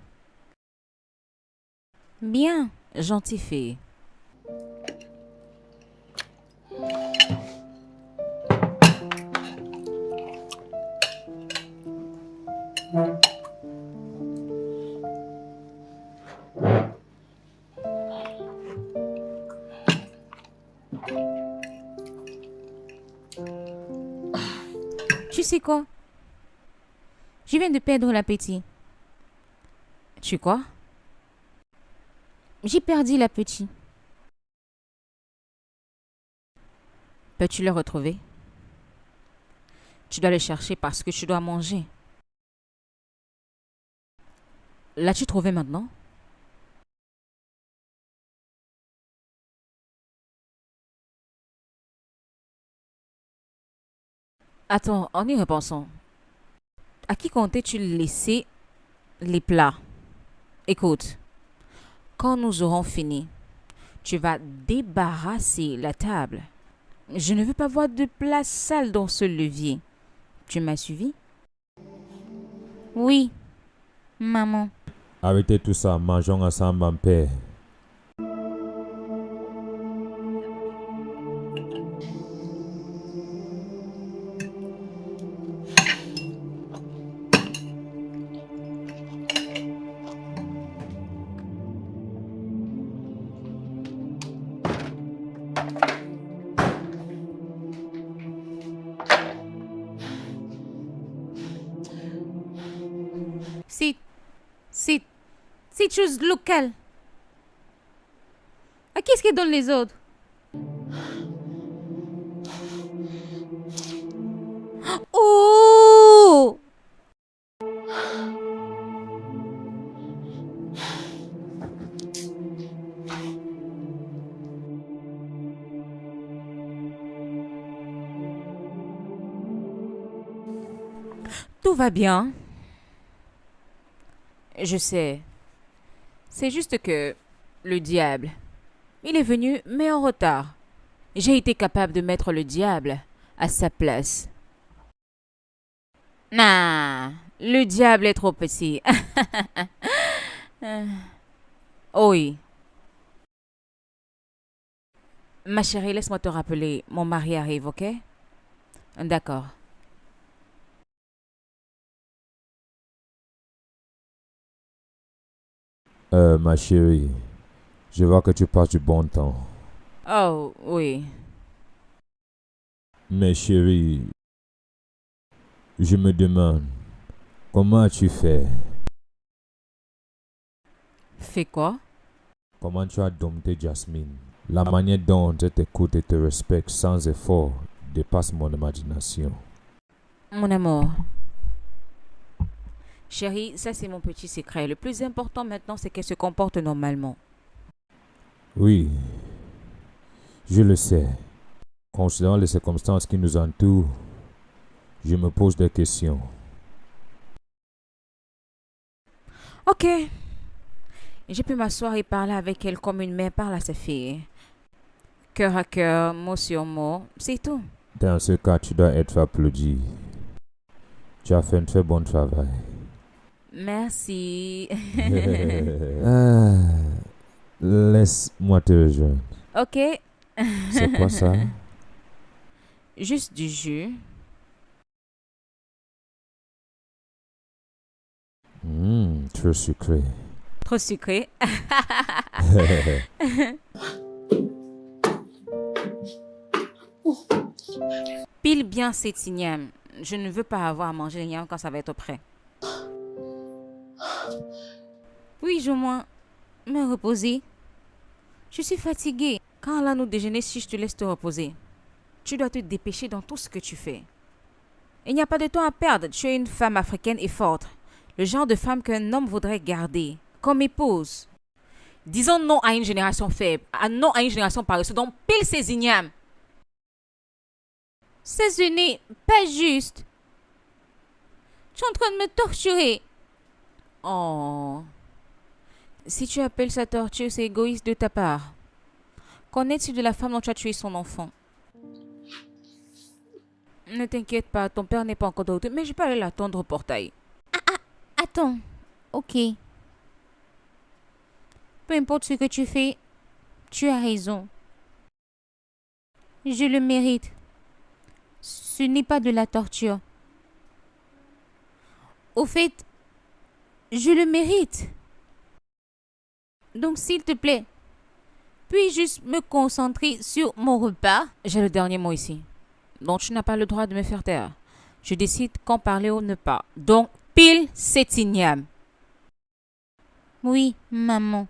A: Bien.
E: gentille fille. Tu sais quoi? Je viens de perdre l'appétit. Tu quoi? J'ai perdu l'appétit. Peux-tu le retrouver? Tu dois le chercher parce que tu dois manger. L'as-tu trouvé maintenant? Attends, en y repensant. À qui comptais-tu laisser les plats? Écoute, quand nous aurons fini, tu vas débarrasser la table. Je ne veux pas voir de plats sales dans ce levier. Tu m'as suivi? Oui, maman.
H: Arrêtez tout ça, mangeons ensemble en paix.
A: C'est chose locale. À qui est-ce qui donne les ordres? Oh!
E: Tout va bien. Je sais. C'est juste que le diable, il est venu, mais en retard. J'ai été capable de mettre le diable à sa place. Nah, le diable est trop petit. Oh oui. Ma chérie, laisse-moi te rappeler, mon mari arrive, ok? D'accord.
H: Ma chérie, je vois que tu passes du bon temps.
E: Oh oui.
H: Mais chérie, je me demande, comment as-tu fait?
E: Fais quoi?
H: Comment tu as dompté Jasmine? La manière dont elle t'écoute et te respecte sans effort dépasse mon imagination.
E: Mon amour. Chérie, ça c'est mon petit secret. Le plus important maintenant, c'est qu'elle se comporte normalement.
H: Oui, je le sais. Considérant les circonstances qui nous entourent, je me pose des questions.
E: Ok. Je peux m'asseoir et parler avec elle comme une mère parle à sa fille. Cœur à cœur, mot sur mot, c'est tout.
H: Dans ce cas, tu dois être applaudi. Tu as fait un très bon travail.
E: Merci.
H: Ah, laisse-moi te rejoindre.
E: Ok.
H: C'est quoi ça?
E: Juste du jus.
H: Trop sucré.
E: Trop sucré. Pile bien cette igname. Je ne veux pas avoir à manger l'igname quand ça va être prêt.
A: Puis-je au moins me reposer?
E: Je suis fatiguée. Quand allons-nous déjeuner si je te laisse te reposer? Tu dois te dépêcher dans tout ce que tu fais. Il n'y a pas de temps à perdre. Tu es une femme africaine et forte. Le genre de femme qu'un homme voudrait garder comme épouse. Disons non à une génération faible, non à une génération paresseuse. Donc pile ces ignames.
A: Ça, ce n'est pas juste. Tu es en train de me torturer.
E: Oh. Si tu appelles ça torture, c'est égoïste de ta part. Qu'en est-il de la femme dont tu as tué son enfant? Ne t'inquiète pas, ton père n'est pas encore de retour, mais je peux aller l'attendre au portail.
A: Attends. Ok. Peu importe ce que tu fais, tu as raison. Je le mérite. Ce n'est pas de la torture. Au fait, je le mérite. Donc, s'il te plaît, puis juste me concentrer sur mon repas?
E: J'ai le dernier mot ici. Donc, tu n'as pas le droit de me faire taire. Je décide quand parler ou ne pas. Donc, pile, c'est ignoble.
A: Oui, maman.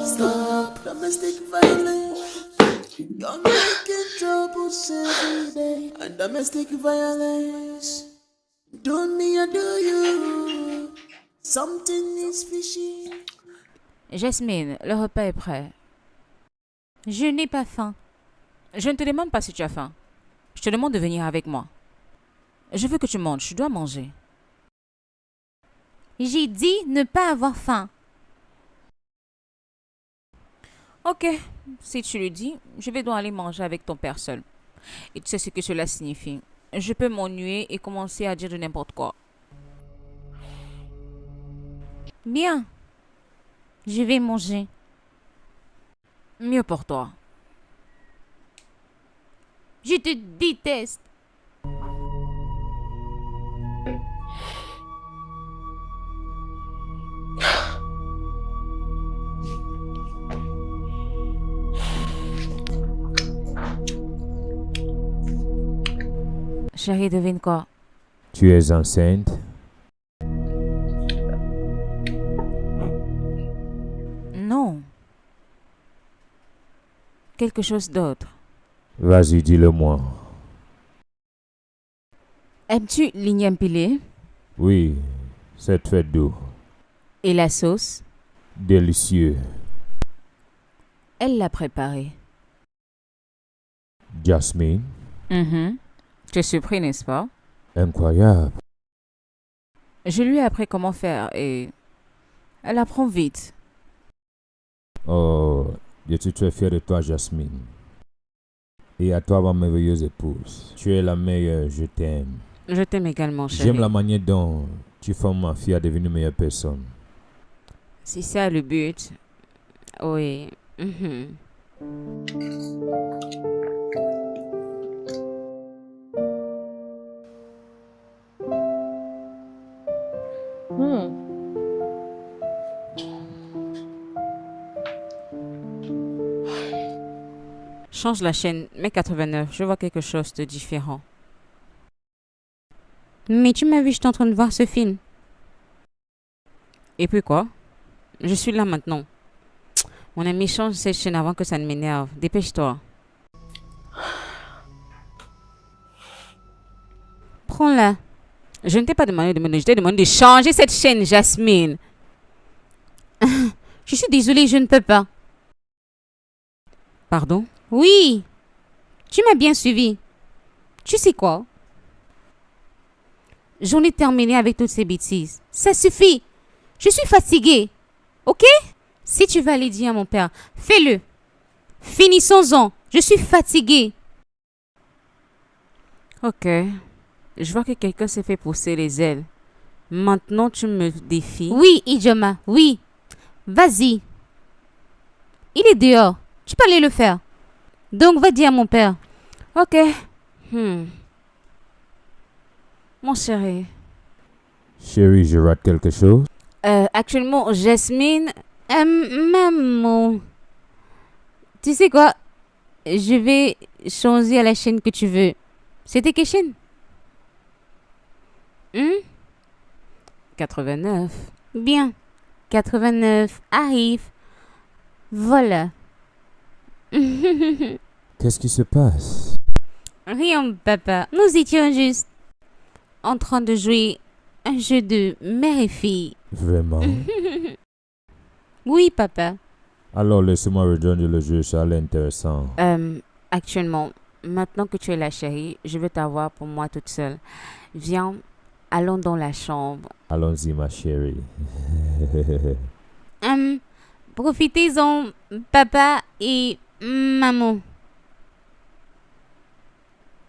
D: Stop domestic violence. You're making troubles every day. And domestic violence. Don't me or do you. Something is fishy.
E: Jasmine, le repas est prêt.
A: Je n'ai pas faim.
E: Je ne te demande pas si tu as faim. Je te demande de venir avec moi. Je veux que tu manges. Tu dois manger.
A: J'ai dit ne pas avoir faim.
E: Ok, si tu le dis, je vais donc aller manger avec ton père seul. Et tu sais ce que cela signifie. Je peux m'ennuyer et commencer à dire de n'importe quoi.
A: Bien. Je vais manger.
E: Mieux pour toi.
A: Je te déteste.
E: Chérie, devine quoi?
C: Tu es enceinte?
E: Non. Quelque chose d'autre.
C: Vas-y, dis-le-moi.
E: Aimes-tu l'igname pilé?
C: Oui, c'est très doux.
E: Et la sauce?
C: Délicieux.
E: Elle l'a préparée.
C: Jasmine?
E: Tu es surpris, n'est-ce pas?
C: Incroyable.
E: Je lui ai appris comment faire et elle apprend vite.
C: Oh, je suis très fier de toi, Jasmine. Et à toi, ma merveilleuse épouse. Tu es la meilleure, je t'aime.
E: Je t'aime également, chérie.
C: J'aime la manière dont tu formes ma fille à devenir une meilleure personne.
E: C'est ça le but. Oui. Change la chaîne, mets 89. Je vois quelque chose de différent.
A: Mais tu m'as vu, j'étais en train de voir ce film.
E: Et puis quoi? Je suis là maintenant. Mon ami, change cette chaîne avant que ça ne m'énerve. Dépêche-toi.
A: Prends-la.
E: Je ne t'ai pas demandé de me je t'ai demandé de changer cette chaîne, Jasmine.
A: Je suis désolée, je ne peux pas.
E: Pardon?
A: Oui. Tu m'as bien suivi. Tu sais quoi? J'en ai terminé avec toutes ces bêtises. Ça suffit. Je suis fatiguée. Ok? Si tu veux aller dire à mon père, fais-le. Finissons-en. Je suis fatiguée.
E: Ok. Je vois que quelqu'un s'est fait pousser les ailes. Maintenant, tu me défies.
A: Oui, Ijoma, oui. Vas-y. Il est dehors. Tu peux aller le faire. Donc, va dire à mon père.
E: Ok. Mon chéri.
C: Chérie, je rate quelque chose?
E: Actuellement, Jasmine...
A: Maman. Tu sais quoi? Je vais changer à la chaîne que tu veux. C'était quelle chaîne?
E: 89.
A: Bien. 89 arrive. Voilà.
C: Qu'est-ce qui se passe?
A: Rien, papa. Nous étions juste en train de jouer un jeu de mère et fille.
C: Vraiment?
A: Oui, papa.
C: Alors, laissez-moi rejoindre le jeu, ça a l'air intéressant.
E: Actuellement, maintenant que tu es la chérie, je veux t'avoir pour moi toute seule. Viens, allons dans la chambre.
C: Allons-y, ma chérie.
A: Profitez-en, papa et maman.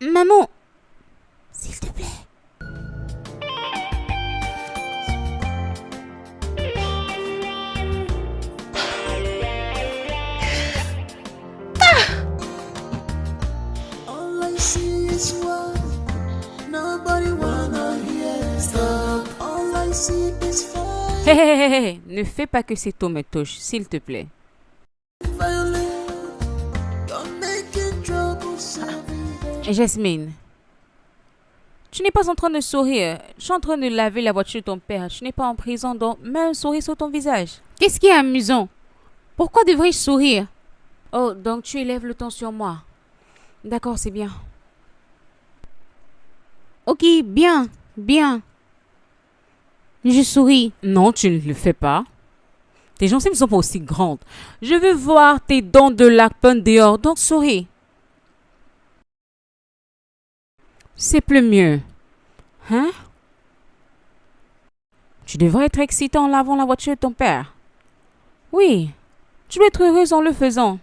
A: Maman, s'il te plaît.
D: All I see is war. Nobody see is fight,
B: Hé, hé, hé, hé, ne fais pas que cet homme me touche, s'il te plaît.
D: violence. You're making troubles every day.
B: Jasmine, tu n'es pas en train de sourire. Je suis en train de laver la voiture de ton père. Tu n'es pas en prison, donc mets un sourire sur ton visage.
A: Qu'est-ce qui est amusant? Pourquoi devrais-je sourire?
B: Oh, donc tu élèves le ton sur moi. D'accord, c'est bien.
A: Ok, bien, bien. Je souris.
B: Non, tu ne le fais pas. Tes gencives ne sont pas aussi grandes. Je veux voir tes dents de lapin dehors, donc souris. C'est plus mieux. Hein? Tu devrais être excité en lavant la voiture de ton père. Oui, tu dois être heureuse en le faisant.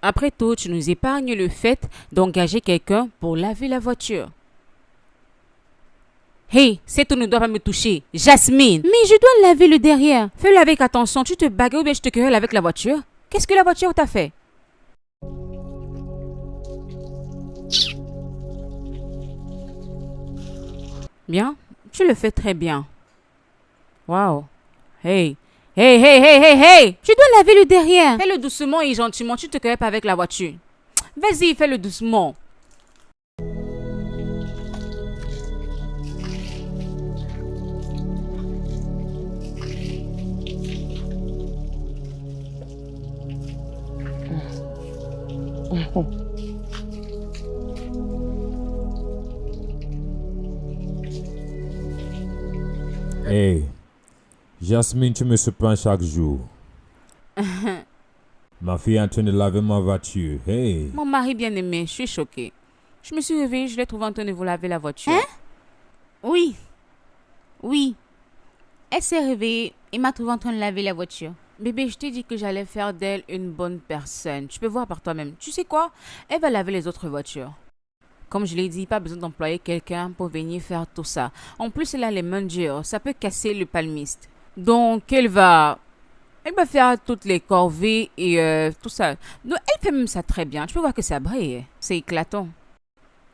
B: Après tout, tu nous épargnes le fait d'engager quelqu'un pour laver la voiture. Hey, cet homme ne doit pas me toucher. Jasmine!
A: Mais je dois laver le derrière.
B: Fais-le avec attention. Tu te bagarres ou bien je te querelle avec la voiture? Qu'est-ce que la voiture t'a fait? Bien, tu le fais très bien. Wow. Hey. Hey, hey, hey, hey, hey!
A: Je dois laver le derrière.
B: Fais-le doucement et gentiment. Tu te querelles pas avec la voiture. Vas-y, fais-le doucement.
H: Hey, Jasmine, tu me surprends chaque jour. Ma fille est en train de laver ma voiture. Hey.
B: Mon mari bien-aimé, je suis choquée. Je me suis réveillée, je l'ai trouvé en train de vous laver la voiture.
A: Hein? Oui. Oui. Elle s'est réveillée et m'a trouvé en train de laver la voiture.
B: Bébé, je t'ai dit que j'allais faire d'elle une bonne personne. Tu peux voir par toi-même. Tu sais quoi? Elle va laver les autres voitures. Comme je l'ai dit, pas besoin d'employer quelqu'un pour venir faire tout ça. En plus, elle a les mains dures. Ça peut casser le palmiste. Donc, elle va faire toutes les corvées et tout ça. Donc, elle fait même ça très bien. Tu peux voir que ça brille. C'est éclatant.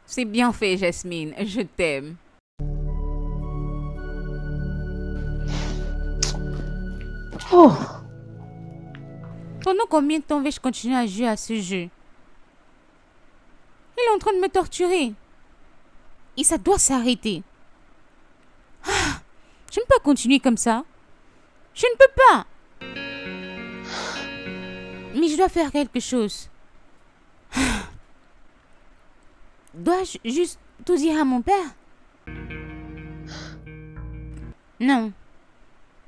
B: C'est bien fait, Jasmine. Je t'aime.
F: Oh,
A: Pendant combien de temps vais-je continuer à jouer à ce jeu? Il est en train de me torturer. Et ça doit s'arrêter. Ah, je ne peux pas continuer comme ça. Je ne peux pas. Mais je dois faire quelque chose. Ah. Dois-je juste tout dire à mon père? Non.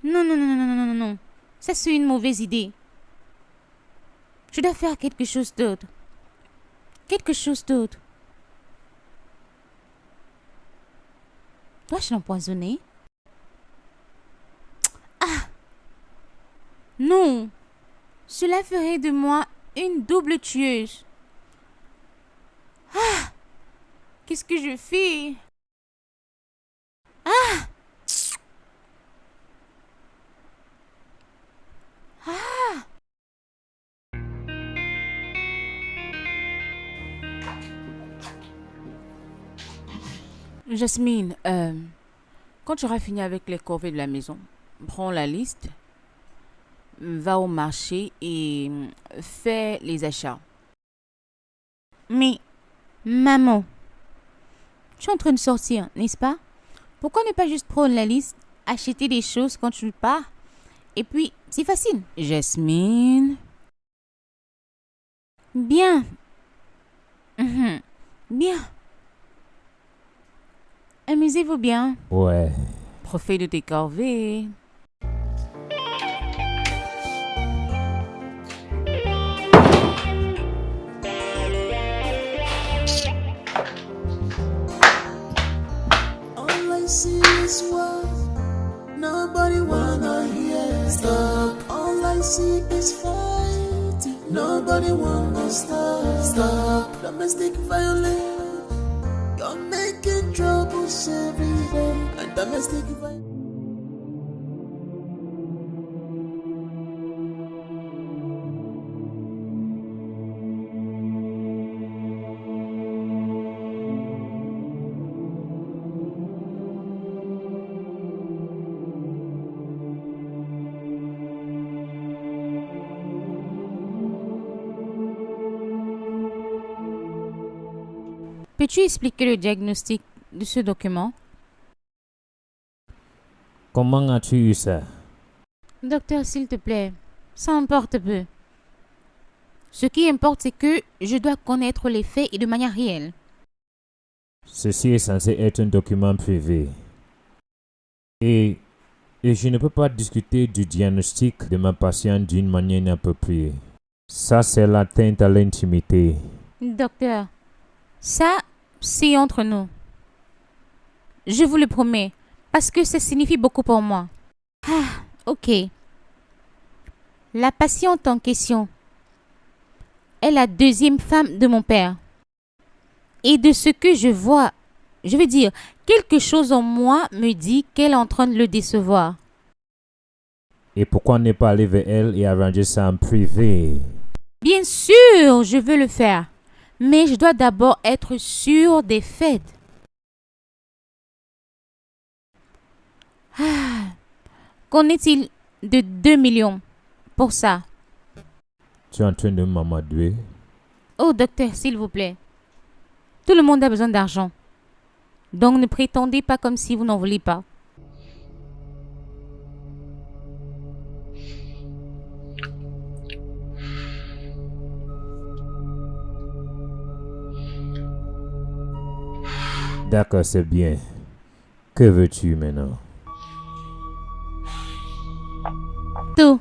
A: Non, non, non, non, non, non, non, non. Ça, c'est une mauvaise idée. Je dois faire quelque chose d'autre. Quelque chose d'autre. Dois-je l'empoisonner? Ah! Non! Cela ferait de moi une double tueuse. Ah! Qu'est-ce que je fais? Ah! Ah!
B: Jasmine, quand tu auras fini avec les corvées de la maison, prends la liste, va au marché et fais les achats.
A: Mais, maman, tu es en train de sortir, n'est-ce pas? Pourquoi ne pas juste prendre la liste, acheter des choses quand tu pars? Et puis, c'est facile.
B: Jasmine,
A: Bien. Bien. Amusez-vous bien.
H: Ouais.
B: profite de tes corvées.
D: All I see is war. Nobody wanna hear. Stop. All I see is fighting. Nobody wanna stop. Stop. Domestic violence. You're making troubles every day. And domestic violence.
A: Peux-tu expliquer le diagnostic de ce document?
C: Comment as-tu eu ça?
A: Docteur, s'il te plaît, ça importe peu. Ce qui importe, c'est que je dois connaître les faits et de manière réelle.
C: Ceci est censé être un document privé. Et je ne peux pas discuter du diagnostic de ma patiente d'une manière inappropriée. Ça, c'est l'atteinte à l'intimité.
A: Docteur, ça, c'est entre nous. Je vous le promets, parce que ça signifie beaucoup pour moi. Ah, ok. La patiente en question est la deuxième femme de mon père. Et de ce que je vois, je veux dire, quelque chose en moi me dit qu'elle est en train de le décevoir.
C: Et pourquoi ne pas aller vers elle et arranger ça en privé?
A: Bien sûr, je veux le faire. Mais je dois d'abord être sûr des faits. Ah, qu'en est-il de 2 millions pour ça?
C: Tu es en train de m'amadouer?
A: Oh, docteur, s'il vous plaît. Tout le monde a besoin d'argent. Donc ne prétendez pas comme si vous n'en voulez pas.
C: D'accord, c'est bien. Que veux-tu maintenant?
A: Tout.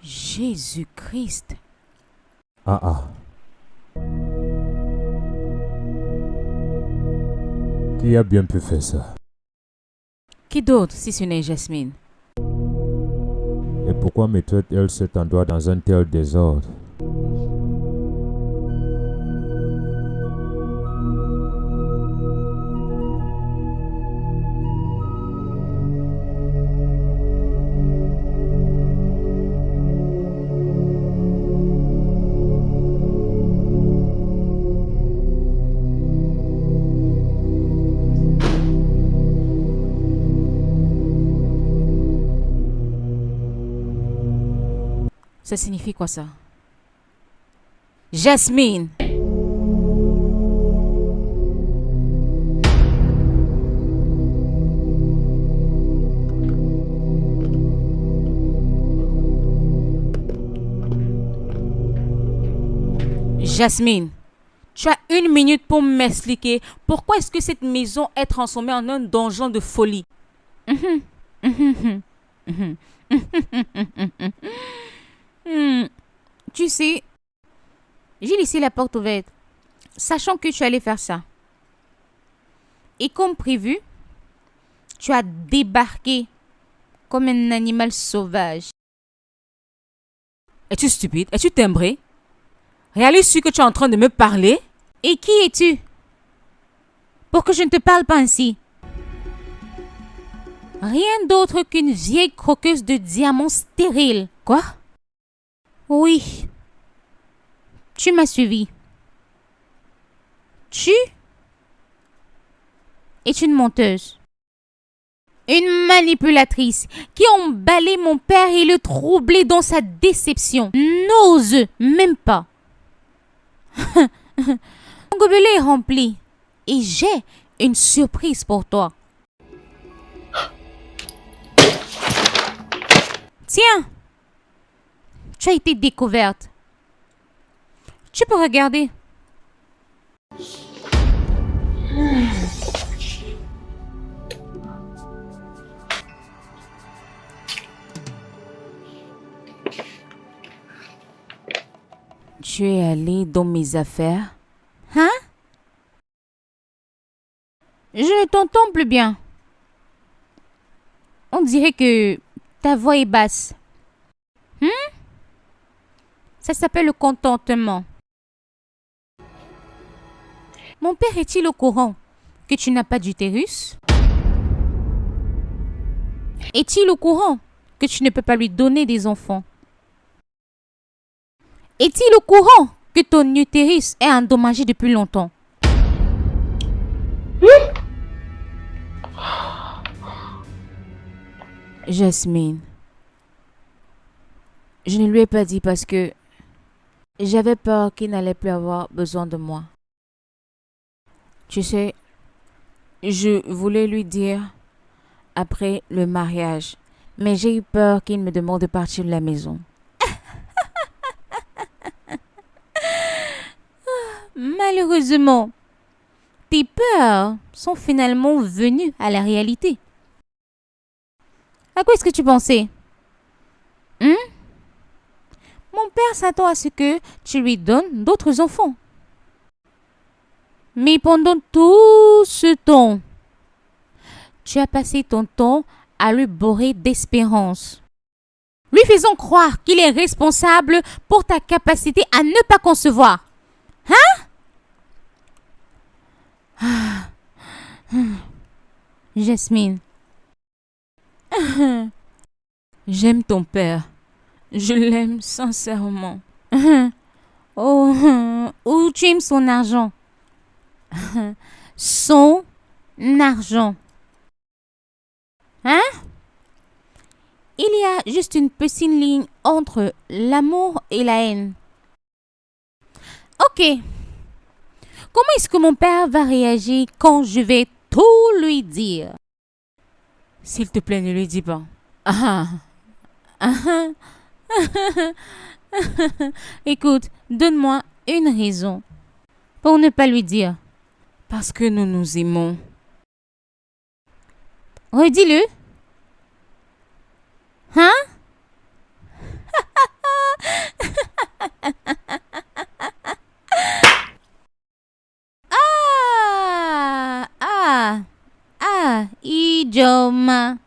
A: Jésus-Christ.
C: Ah. Qui a bien pu faire ça?
A: Qui d'autre si ce n'est Jasmine?
C: Et pourquoi me traite-t-elle cet endroit dans un tel désordre?
A: Ça signifie quoi ça? Jasmine! Jasmine, tu as 1 minute pour m'expliquer pourquoi est-ce que cette maison est transformée en un donjon de folie. Tu sais, j'ai laissé la porte ouverte, sachant que tu allais faire ça. Et comme prévu, tu as débarqué comme un animal sauvage.
B: Es-tu stupide? Es-tu timbré? Réalise-tu que tu es en train de me parler?
A: Et qui es-tu? Pour que je ne te parle pas ainsi. Rien d'autre qu'une vieille croqueuse de diamants stérile.
B: Quoi?
A: Oui. Tu m'as suivi. Tu es une menteuse. Une manipulatrice qui a emballé mon père et le troublé dans sa déception. N'ose même pas. Mon gobelet est rempli et j'ai une surprise pour toi. Tiens, tu as été découverte. Tu peux regarder.
B: Tu es allé dans mes affaires?
A: Hein? Je ne t'entends plus bien. On dirait que ta voix est basse. Ça s'appelle le contentement. Mon père est-il au courant que tu n'as pas d'utérus? Est-il au courant que tu ne peux pas lui donner des enfants? Est-il au courant que ton utérus est endommagé depuis longtemps?
E: Jasmine, je ne lui ai pas dit parce que j'avais peur qu'il n'allait plus avoir besoin de moi. Tu sais, je voulais lui dire après le mariage, mais j'ai eu peur qu'il me demande de partir de la maison. Malheureusement, tes peurs sont finalement venues à la réalité. À quoi est-ce que tu pensais? Mon père s'attend à ce que tu lui donnes d'autres enfants. Mais pendant tout ce temps, tu as passé ton temps à le bourrer d'espérance, lui faisant croire qu'il est responsable pour ta capacité à ne pas concevoir. Jasmine, j'aime ton père. Je l'aime sincèrement. Ou tu aimes son argent. Son argent. Il y a juste une petite ligne entre l'amour et la haine. Ok. Comment est-ce que mon père va réagir quand je vais tout lui dire? S'il te plaît, ne lui dis pas. Écoute, donne-moi une raison pour ne pas lui dire. Parce que nous nous aimons. Redis-le. Idioma.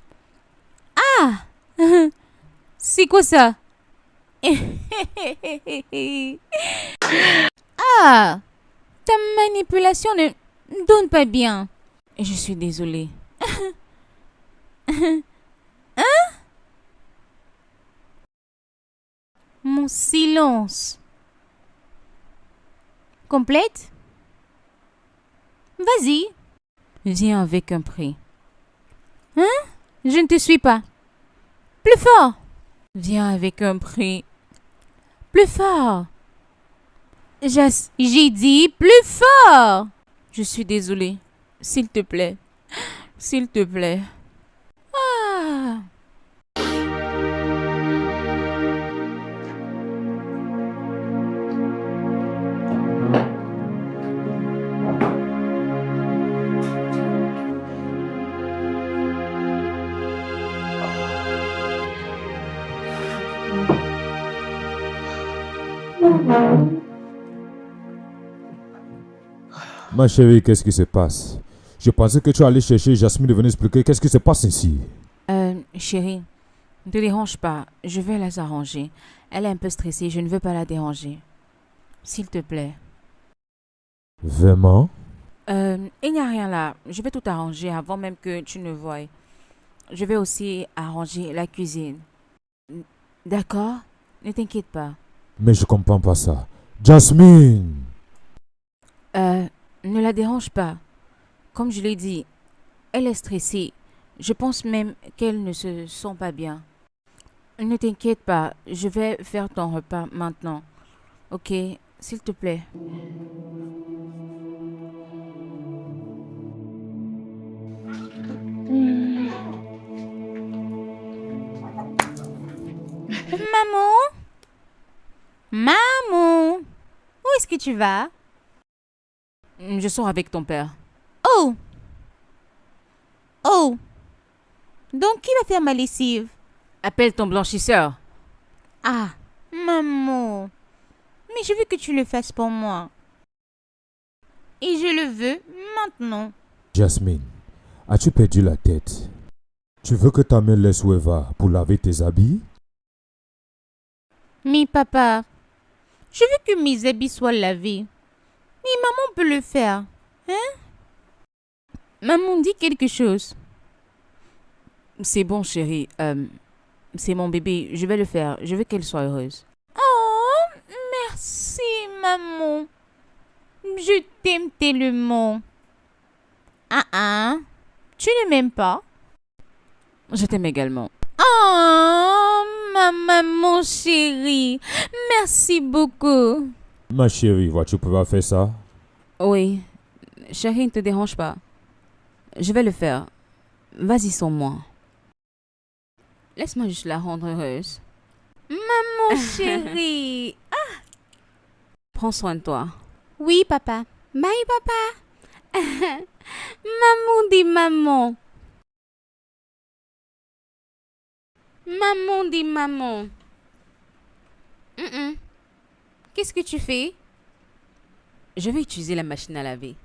E: C'est quoi ça? Ta manipulation ne donne pas bien. Je suis désolée. Mon silence. Complète? Vas-y. Viens avec un prix. Je ne te suis pas. Plus fort. Viens avec un prix. Plus fort. J'ai dit plus fort. Je suis désolée. S'il te plaît. S'il te plaît.
H: Ma chérie, qu'est-ce qui se passe? Je pensais que tu allais chercher Jasmine de venir expliquer qu'est-ce qui se passe ici.
E: Chérie, ne te dérange pas. Je vais la arranger. Elle est un peu stressée. Je ne veux pas la déranger. S'il te plaît.
H: Vraiment?
E: Il n'y a rien là. Je vais tout arranger avant même que tu ne voies. Je vais aussi arranger la cuisine. D'accord? Ne t'inquiète pas.
H: Mais je comprends pas ça. Jasmine!
E: Ne la dérange pas. Comme je l'ai dit, elle est stressée. Je pense même qu'elle ne se sent pas bien. Ne t'inquiète pas, je vais faire ton repas maintenant. Ok, s'il te plaît.
A: Maman? Maman? Où est-ce que tu vas?
E: Je sors avec ton père.
A: Oh! Oh! Donc qui va faire ma lessive?
E: Appelle ton blanchisseur.
A: Ah, maman. Mais je veux que tu le fasses pour moi. Et je le veux maintenant.
H: Jasmine, as-tu perdu la tête? Tu veux que ta mère laisse où elle va pour laver tes habits?
A: Mais papa, je veux que mes habits soient lavés. Mais maman peut le faire. Maman dit quelque chose.
E: C'est bon, chérie. C'est mon bébé. Je vais le faire. Je veux qu'elle soit heureuse.
A: Oh, merci, maman. Je t'aime tellement. Tu ne m'aimes pas?
E: Je t'aime également.
A: Oh, ma maman chérie. Merci beaucoup.
C: Ma chérie, vois-tu pouvoir faire ça?
B: Oui. Chérie, ne te dérange pas. Je vais le faire. Vas-y sans moi. Laisse-moi juste la rendre heureuse.
A: Maman chérie.
B: Prends soin de toi.
A: Oui, papa. Bye, papa. Maman dit maman. Maman dit maman. Qu'est-ce que tu fais?
B: Je vais utiliser la machine à laver.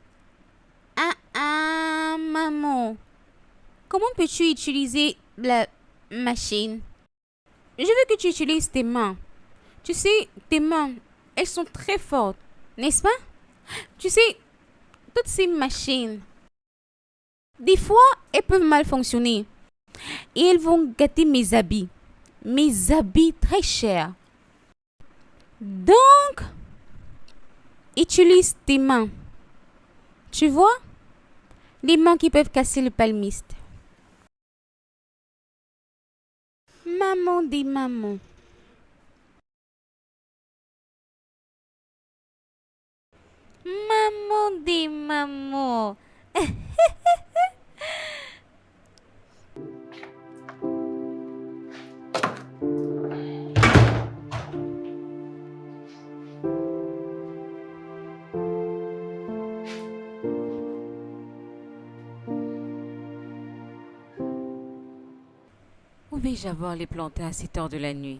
A: Maman. Comment peux-tu utiliser la machine? Je veux que tu utilises tes mains. Tu sais, tes mains, elles sont très fortes, n'est-ce pas? Tu sais, toutes ces machines, des fois, elles peuvent mal fonctionner. Et elles vont gâter mes habits. Mes habits très chers. Donc, utilise tes mains. Tu vois? Les mains qui peuvent casser le palmiste. Maman dit maman. Maman dit maman.
B: Où vais-je avoir les planter à cette heure de la nuit?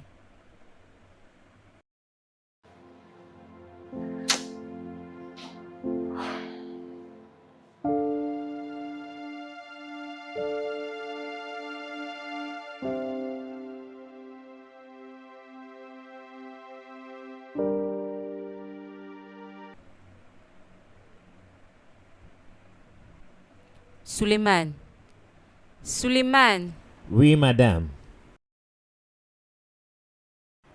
B: Suleiman. Suleiman.
H: Oui, madame.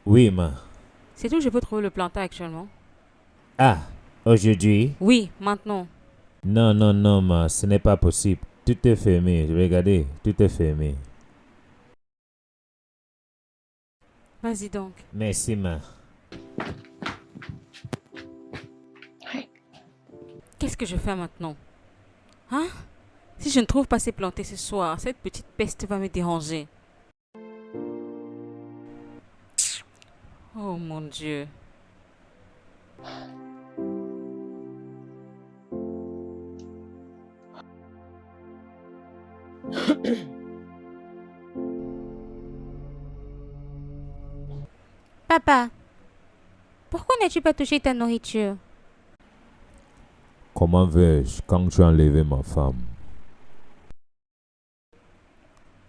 H: Oui, ma.
B: C'est où je peux trouver le plantain actuellement?
H: Ah, aujourd'hui?
B: Oui, maintenant.
H: Non, non, non, ma, ce n'est pas possible. Tout est fermé. Regardez, tout est fermé.
B: Vas-y donc.
H: Merci, ma.
B: Qu'est-ce que je fais maintenant? Hein? Si je ne trouve pas ces plantés ce soir, cette petite peste va me déranger. Oh mon Dieu.
A: Papa, pourquoi n'as-tu pas touché ta nourriture?
C: Comment vais-je quand tu as enlevé ma femme?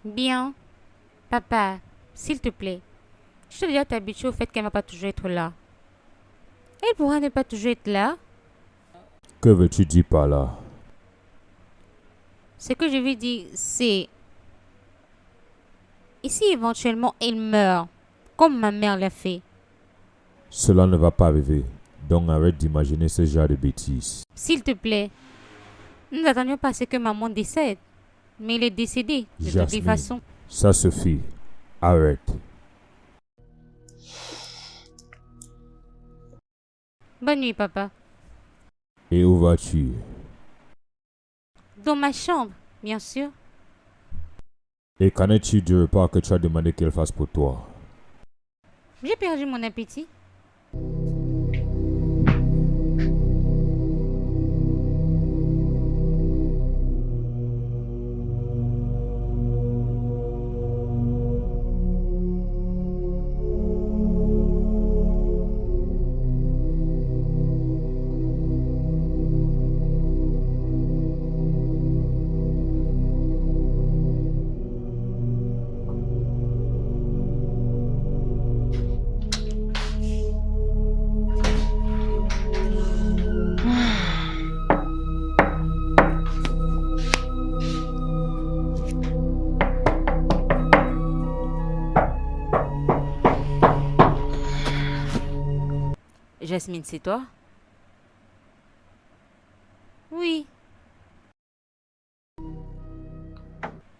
A: Bien. Papa, s'il te plaît, je dois déjà t'habituer au fait qu'elle ne va pas toujours être là. Elle pourra ne pas toujours être là.
C: Que veux-tu dire par là?
A: Ce que je veux dire, c'est... Et si éventuellement elle meurt, comme ma mère l'a fait?
C: Cela ne va pas arriver. Donc arrête d'imaginer ce genre de bêtises.
A: S'il te plaît, nous n'attendions pas à ce que maman décède. Mais elle est décédée, de toutes les
C: Jasmine,
A: façons.
C: ça suffit. Arrête.
A: Bonne nuit, papa.
C: Et où vas-tu?
A: Dans ma chambre, bien sûr.
C: Et qu'en est-il du repas que tu as demandé qu'elle fasse pour toi?
A: J'ai perdu mon appétit.
B: Jasmine, c'est toi?
A: Oui.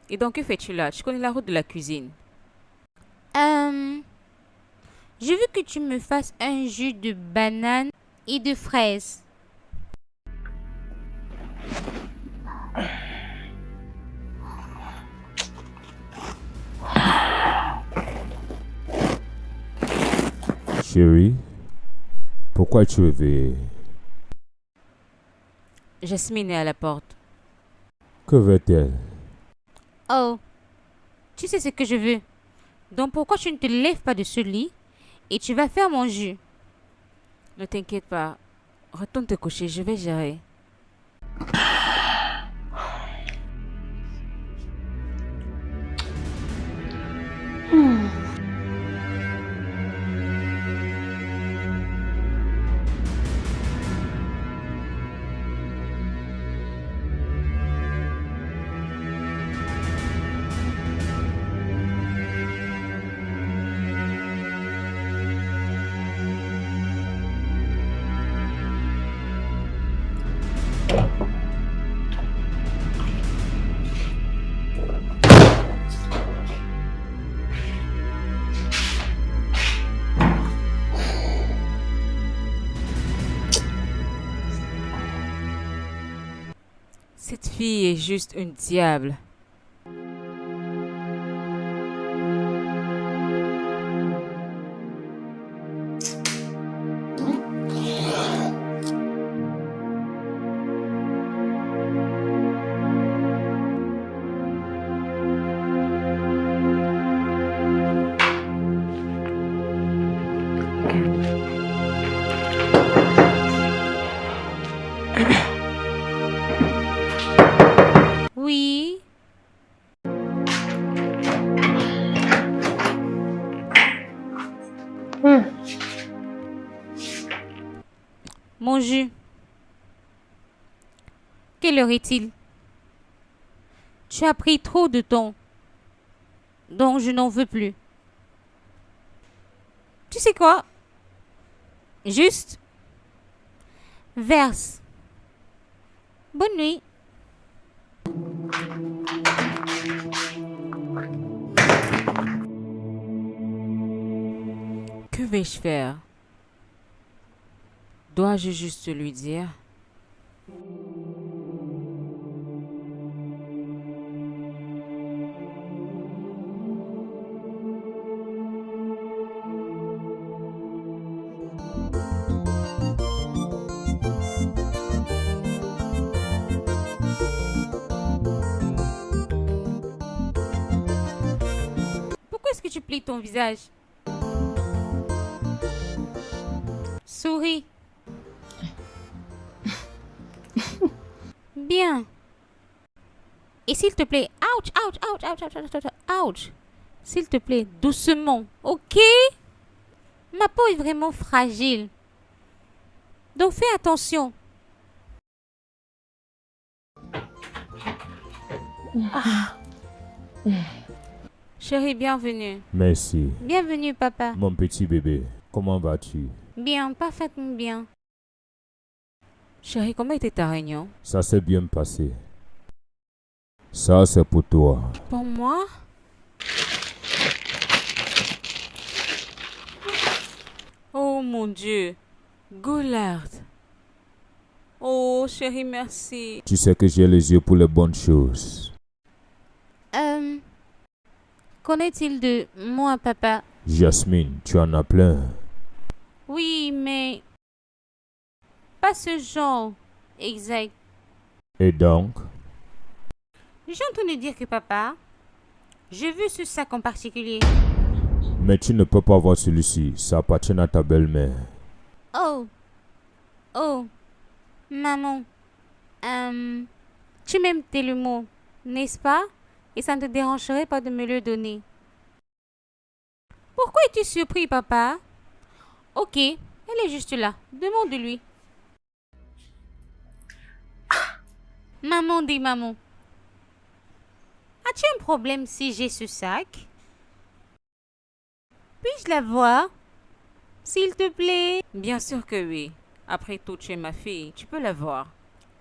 B: Et donc, que fais-tu là? Tu connais la route de la cuisine.
A: Je veux que tu me fasses un jus de banane et de fraises.
C: Chérie, pourquoi tu es éveillée?
B: Jasmine est à la porte.
C: Que veut-elle?
A: Oh, tu sais ce que je veux. Donc pourquoi tu ne te lèves pas de ce lit et tu vas faire mon jus?
B: Ne t'inquiète pas. Retourne te coucher, je vais gérer. Cette fille est juste une diable.
A: Oui. Mon jus. Quelle heure est-il? Tu as pris trop de temps. Donc je n'en veux plus. Tu sais quoi? Juste verse. Bonne nuit.
B: Que vais-je faire? Dois-je juste lui dire?
A: Pourquoi est-ce que tu plies ton visage? Souris. Bien. Et s'il te plaît, ouch, ouch, ouch, ouch, ouch, ouch, ouch, ouch. S'il te plaît, doucement, ok? Ma peau est vraiment fragile. Donc fais attention.
B: Chérie, bienvenue.
C: Merci.
A: Bienvenue, papa.
C: Mon petit bébé, comment vas-tu?
A: Bien, parfaitement bien.
B: Chérie, comment était ta réunion?
C: Ça s'est bien passé. Ça, c'est pour toi.
B: Pour moi? Oh mon Dieu. Goulard. Oh, chérie, merci.
C: Tu sais que j'ai les yeux pour les bonnes choses.
A: Qu'en est-il de moi, papa?
C: Jasmine, tu en as plein.
A: Oui, mais pas ce genre exact.
C: Et donc?
A: J'ai entendu dire que papa, je veux ce sac en particulier.
C: Mais tu ne peux pas avoir celui-ci. Ça appartient à ta belle-mère.
A: Oh, maman, tu m'aimes tellement, n'est-ce pas? Et ça ne te dérangerait pas de me le donner. Pourquoi es-tu surpris, papa? Ok, elle est juste là. Demande-lui. Maman dit maman. As-tu un problème si j'ai ce sac? Puis-je la voir? S'il te plaît.
B: Bien sûr que oui. Après tout, tu es ma fille. Tu peux la voir.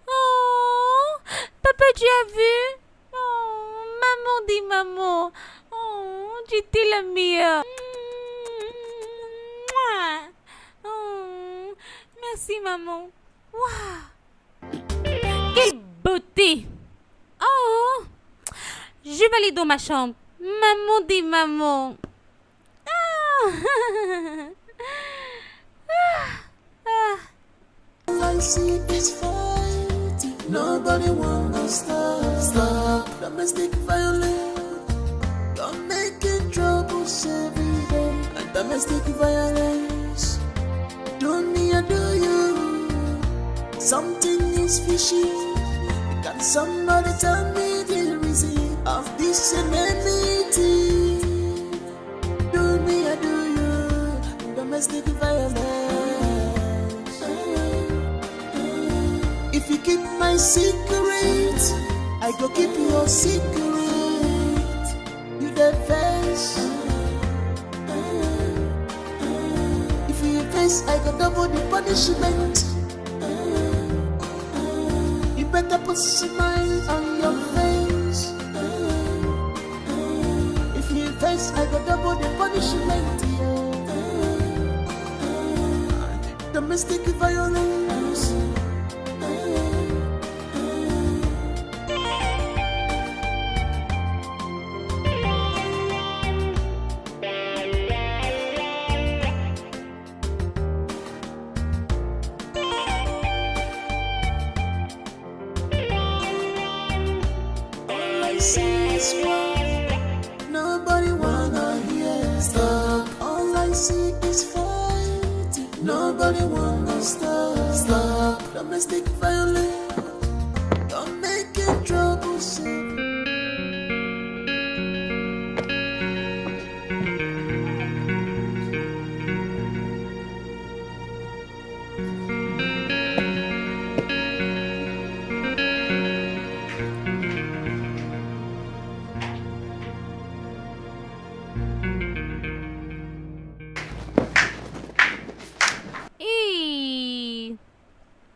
A: Oh, papa, tu as vu? Oh, maman dit maman. Oh, tu étais la meilleure. Merci, maman. Waouh! Quelle beauté! Oh! Je vais aller dans ma chambre. Maman des mamans. Ah!
D: All I see is fighting. Nobody wanna stop. Domestic violence. You're making troubles every day. And domestic violence. Do me or do you? Something is fishy. Can somebody tell me the reason of this enmity? Do me or do you? Domestic violence. If you keep my secret, I go keep your secret. You the face. If you face, I go double the punishment. You better put a smile on your face. If you face, I go double the punishment. Domestic violence. Nobody wanna hear stop. All I see is fighting. Nobody wanna stop. Domestic violence. You're making trouble.
A: Hey!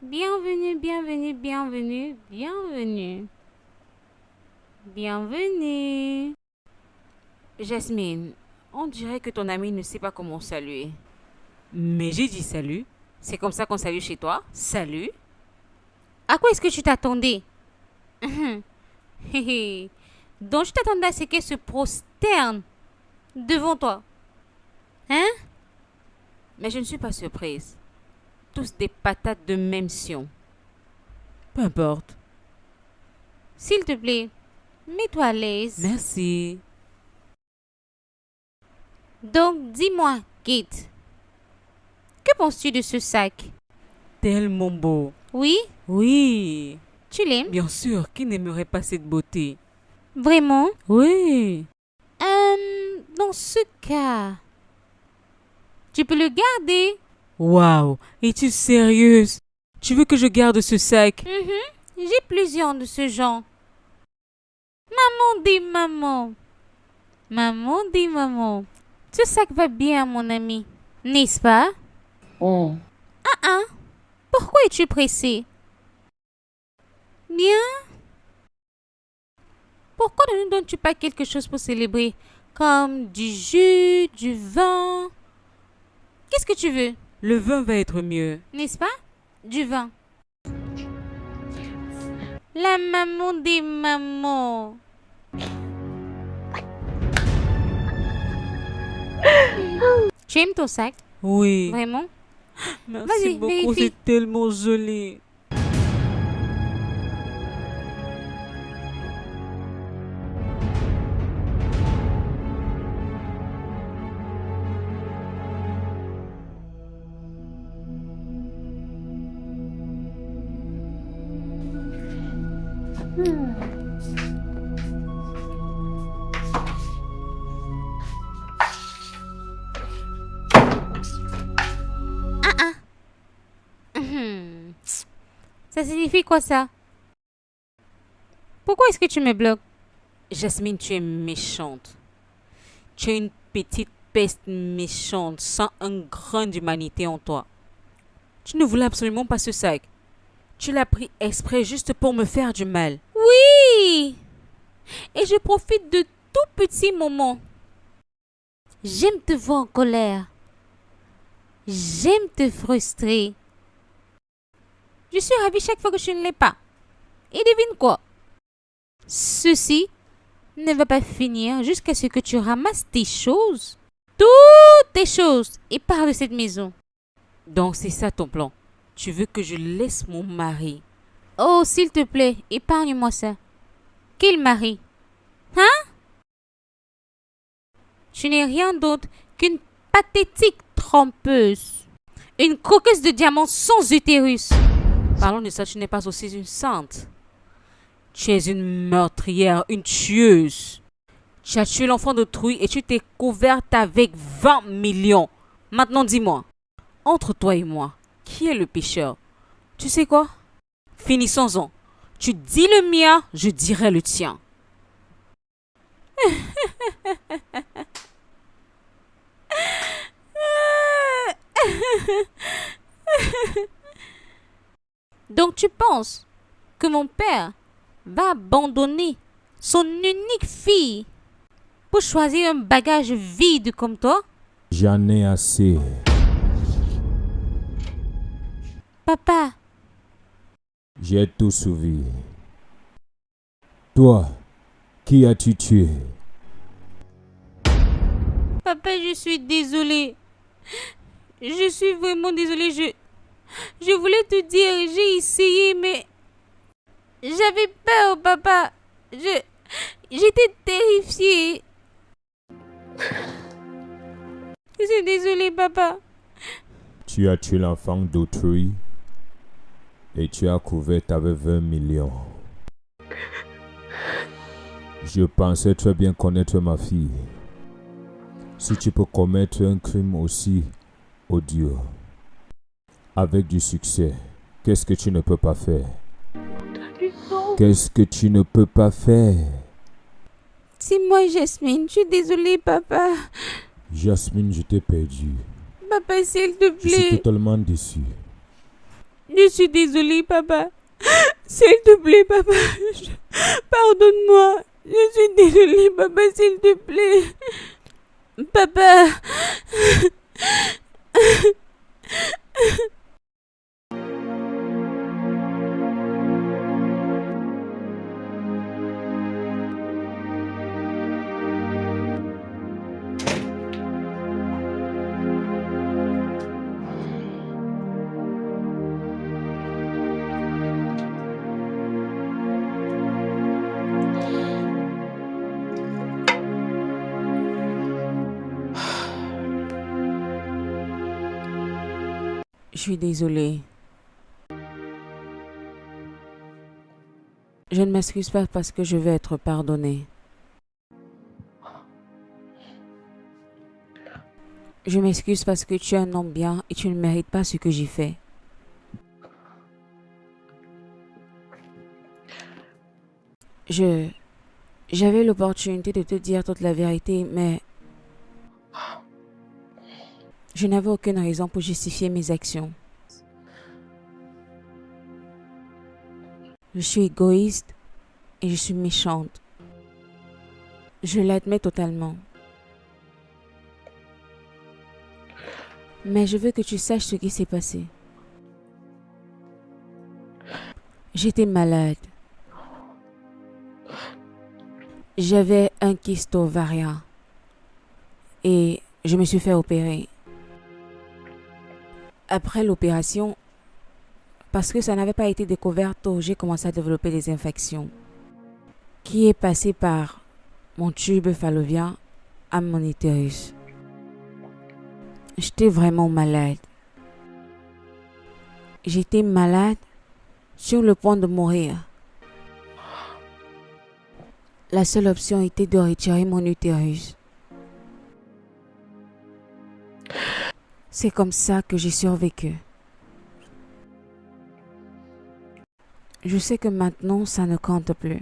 A: Bienvenue, bienvenue, bienvenue, bienvenue. Bienvenue.
B: Jasmine, on dirait que ton ami ne sait pas comment saluer. Mais j'ai dit salut. C'est comme ça qu'on salue chez toi. Salut.
A: À quoi est-ce que tu t'attendais? Donc je t'attendais à ce qu'elle se prosterne devant toi. Hein?
B: Mais je ne suis pas surprise. Tous des patates de même sion. Peu importe.
A: S'il te plaît, mets-toi à l'aise.
B: Merci.
A: Donc dis-moi, Kate, que penses-tu de ce sac?
B: Tellement beau.
A: Oui?
B: Oui.
A: Tu l'aimes?
B: Bien sûr, qui n'aimerait pas cette beauté?
A: Vraiment?
B: Oui.
A: Dans ce cas, tu peux le garder.
B: Waouh, es-tu sérieuse? Tu veux que je garde ce sac?
A: J'ai plusieurs de ce genre. Maman dit maman. Maman dit maman. Ce sac va bien, mon ami. N'est-ce pas? Pourquoi es-tu pressé? Bien. Pourquoi ne nous donnes-tu pas quelque chose pour célébrer? Comme du jus, du vin. Qu'est-ce que tu veux?
B: Le vin va être mieux.
A: N'est-ce pas? Du vin. La maman des mamans. Tu aimes ton sac?
B: Oui.
A: Vraiment?
B: Merci
A: Vas-y,
B: beaucoup,
A: vérifie.
B: c'est tellement joli.
A: Ça signifie quoi ça? Pourquoi est-ce que tu me bloques?
B: Jasmine, tu es méchante. Tu es une petite peste méchante, sans un grain d'humanité en toi. Tu ne voulais absolument pas ce sac. Tu l'as pris exprès juste pour me faire du mal.
A: Oui! Et je profite de tout petit moment. J'aime te voir en colère. J'aime te frustrer. Je suis ravie chaque fois que je ne l'ai pas. Et devine quoi? Ceci ne va pas finir jusqu'à ce que tu ramasses tes choses. Toutes tes choses. Et pars de cette maison.
B: Donc c'est ça ton plan. Tu veux que je laisse mon mari?
A: Oh, s'il te plaît, épargne-moi ça. Quel mari? Hein? Tu n'es rien d'autre qu'une pathétique trompeuse. Une coqueuse de diamants sans utérus.
B: Parlons de ça, tu n'es pas aussi une sainte. Tu es une meurtrière, une tueuse. Tu as tué l'enfant d'autrui et tu t'es couverte avec 20 millions. Maintenant dis-moi, entre toi et moi, qui est le pécheur? Tu sais quoi? Finissons-en. Tu dis le mien, je dirai le tien.
A: Donc tu penses que mon père va abandonner son unique fille pour choisir un bagage vide comme toi?
H: J'en ai assez.
A: Papa,
H: J'ai tout sauvé. Toi, qui as-tu tué?
A: papa, je suis désolée. Je suis vraiment désolée. Je voulais te dire, j'ai essayé, mais j'avais peur, papa. J'étais terrifiée. Je suis désolée, papa.
H: Tu as tué l'enfant d'autrui et tu as couvert avec 20 millions. Je pensais très bien connaître ma fille. Si tu peux commettre un crime aussi odieux, avec du succès, qu'est-ce que tu ne peux pas faire? Qu'est-ce que tu ne peux pas faire?
A: C'est moi, Jasmine. Je suis désolée, papa.
H: Jasmine, je t'ai perdu.
A: Papa, s'il te
H: Je suis
A: plaît.
H: totalement déçu.
A: Je suis désolée, papa. S'il te plaît, papa. Pardonne-moi. Je suis désolée, papa, s'il te plaît. Papa.
B: Je suis désolée. Je ne m'excuse pas parce que je vais être pardonnée. Je m'excuse parce que tu es un homme bien et tu ne mérites pas ce que j'ai fait. J'avais l'opportunité de te dire toute la vérité, mais je n'avais aucune raison pour justifier mes actions. Je suis égoïste et je suis méchante. Je l'admets totalement. Mais je veux que tu saches ce qui s'est passé. J'étais malade. J'avais un kyste ovarien et je me suis fait opérer. Après l'opération, parce que ça n'avait pas été découvert tôt, j'ai commencé à développer des infections qui est passé par mon tube fallovien à mon utérus. J'étais vraiment malade. J'étais malade sur le point de mourir. La seule option était de retirer mon utérus. C'est comme ça que j'ai survécu. Je sais que maintenant, ça ne compte plus.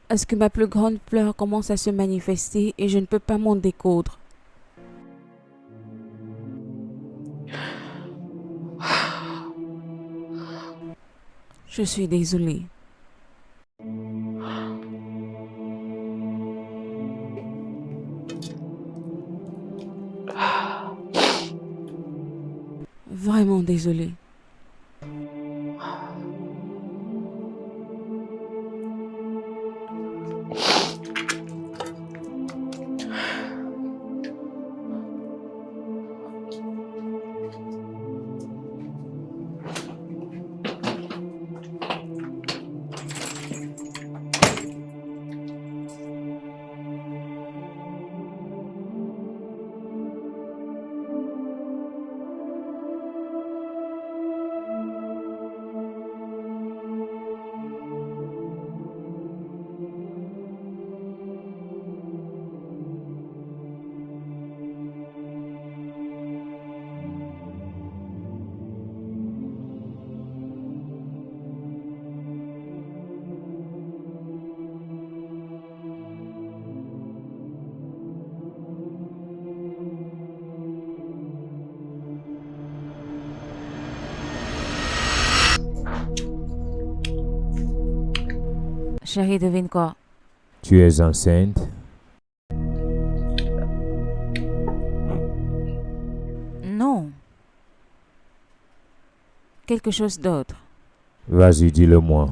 B: Est-ce que ma plus grande peur commence à se manifester et je ne peux pas m'en découdre? Je suis désolée. Vraiment désolée.
E: Chérie, devine quoi?
C: Tu es enceinte?
E: Non. Quelque chose d'autre.
C: Vas-y, dis-le-moi.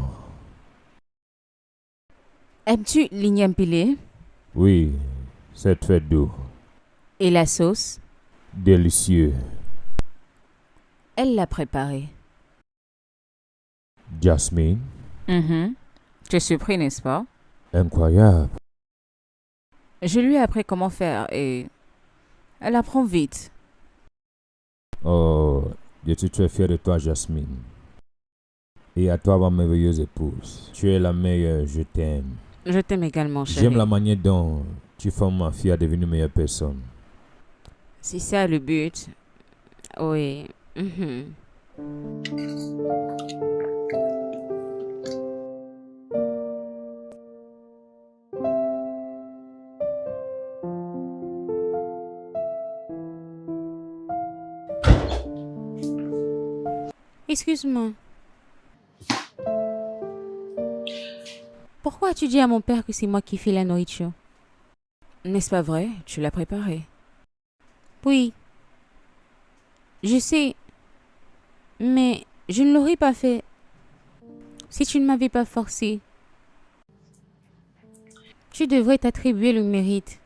E: Aimes-tu l'igname pilé?
C: Oui, c'est fait d'eau.
E: Et la sauce?
C: Délicieux.
E: Elle l'a préparée.
C: Jasmine?
E: Tu es surpris, n'est-ce pas?
C: Incroyable.
E: Je lui ai appris comment faire et elle apprend vite.
C: Oh, je suis très fier de toi, Jasmine. Et à toi, ma merveilleuse épouse. Tu es la meilleure, je t'aime.
E: Je t'aime également, chérie.
C: J'aime la manière dont tu formes ma fille à devenir une meilleure personne.
E: C'est ça le but. Oui.
A: Excuse-moi. Pourquoi as-tu dit à mon père que c'est moi qui fais la nourriture?
E: N'est-ce pas vrai? Tu l'as préparée.
A: Oui. Je sais. Mais je ne l'aurais pas fait si tu ne m'avais pas forcé. Tu devrais t'attribuer le mérite.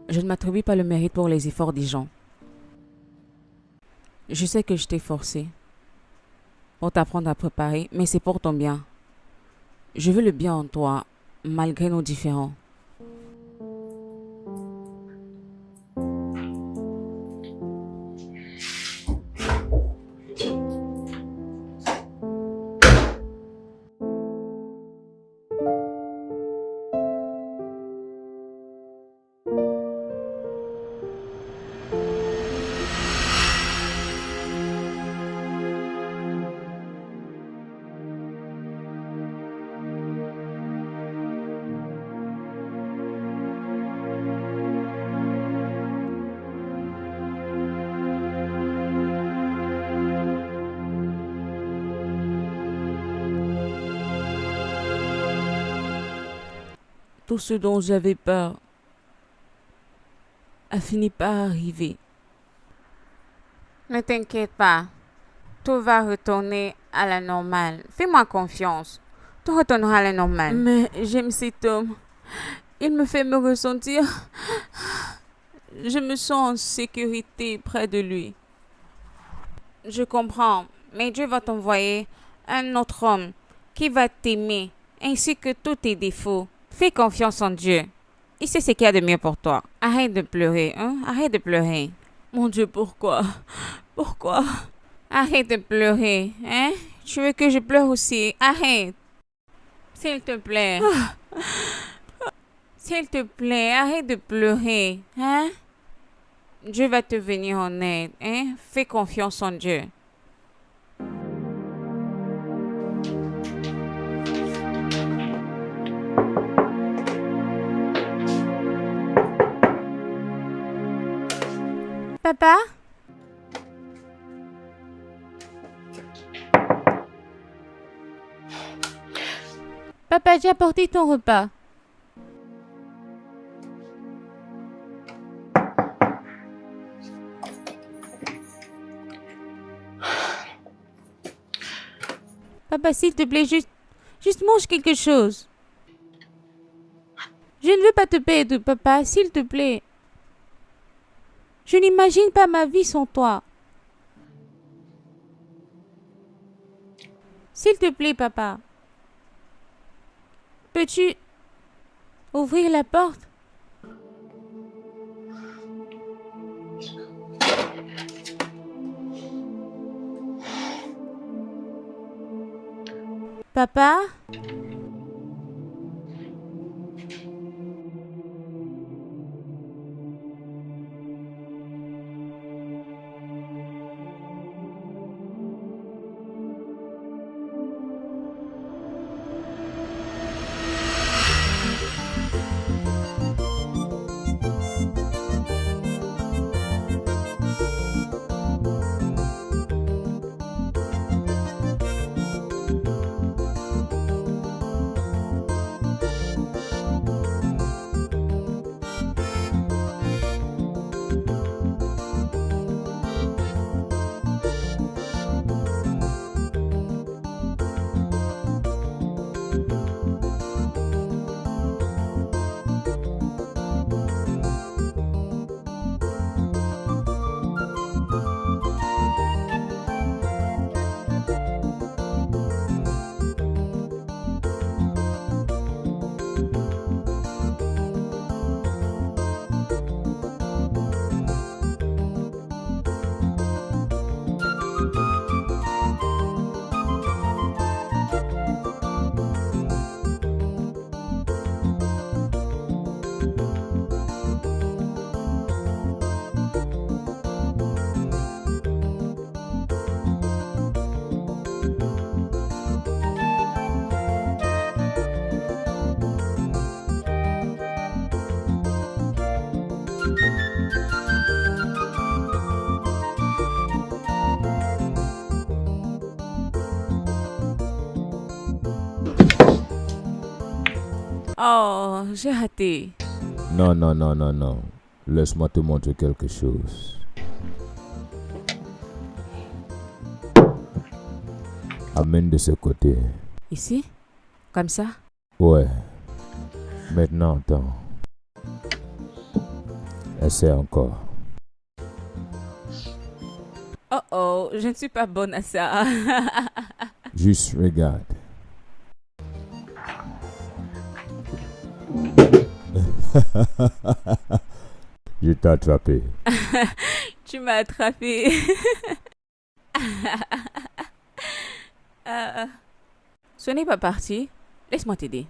E: Je ne m'attribue pas le mérite pour les efforts des gens. Je sais que je t'ai forcé pour t'apprendre à préparer, mais c'est pour ton bien. Je veux le bien en toi, malgré nos différends. Tout ce dont j'avais peur a fini par arriver.
A: Ne t'inquiète pas. Tout va retourner à la normale. Fais-moi confiance. Tout retournera à la normale.
B: Mais j'aime cet homme. Il me fait me ressentir. Je me sens en sécurité près de lui.
A: Je comprends. Mais Dieu va t'envoyer un autre homme qui va t'aimer ainsi que tous tes défauts. Fais confiance en Dieu. Il sait ce qu'il y a de mieux pour toi. Arrête de pleurer, hein? Arrête de pleurer.
B: Mon Dieu, pourquoi? Pourquoi?
A: Arrête de pleurer, hein? Tu veux que je pleure aussi? Arrête. S'il te plaît. S'il te plaît, arrête de pleurer, hein? Dieu va te venir en aide, hein? Fais confiance en Dieu. Papa? Papa, j'ai apporté ton repas. Papa, s'il te plaît, juste mange quelque chose. Je ne veux pas te perdre, papa, s'il te plaît. Je n'imagine pas ma vie sans toi. S'il te plaît, papa. Peux-tu ouvrir la porte? Papa?
B: Oh, j'ai raté.
C: Non, non, non, non, non. Laisse-moi te montrer quelque chose. Amène de ce côté.
B: Ici? Comme ça?
C: Ouais. Maintenant, attends. Essaie encore.
B: Oh oh, je ne suis pas bonne à ça.
C: Juste regarde. Je t'ai attrapé.
B: Tu m'as attrapé. Ce n'est pas parti. Laisse-moi t'aider.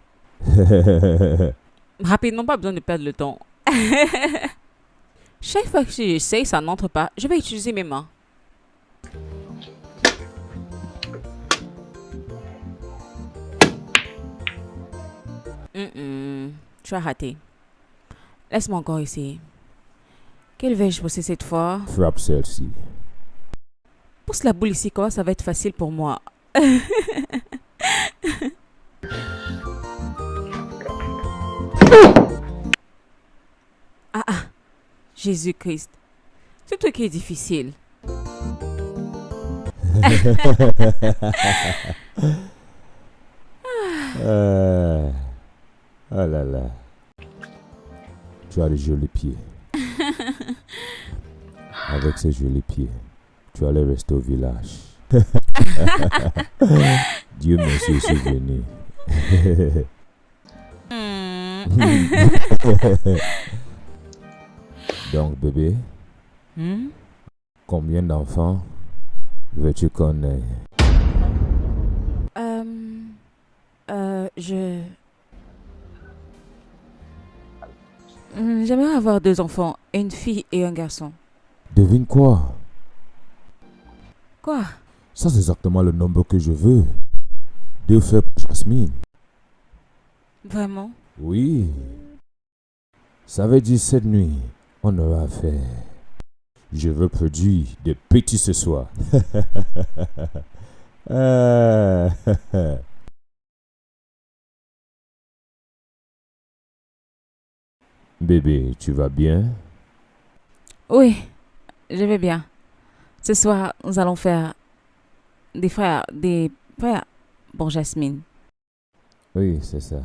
B: Rapidement, pas besoin de perdre le temps. Chaque fois que j'essaye, ça n'entre pas. Je vais utiliser mes mains. Tu as raté. Laisse-moi encore essayer. Quelle vais-je pousser cette fois?
C: Frappe celle-ci.
B: Pousse la boule ici, comment ça va être facile pour moi. Ah, Jésus-Christ. C'est toi qui est difficile.
C: Oh là là. Tu as de jolis pieds. Avec ces jolis pieds, tu allais rester au village. Dieu merci, je suis venu. Donc, bébé, combien d'enfants veux-tu qu'on ait?
B: J'aimerais avoir 2 enfants, une fille et un garçon.
C: Devine quoi?
B: Quoi?
C: Ça, c'est exactement le nombre que je veux. 2 frères pour Jasmine.
B: Vraiment?
C: Oui. Ça veut dire cette nuit, on aura affaire. Je veux produire des petits ce soir. Bébé, tu vas bien?
B: Oui, je vais bien. Ce soir, nous allons faire des frères pour Jasmine.
C: Oui, c'est ça.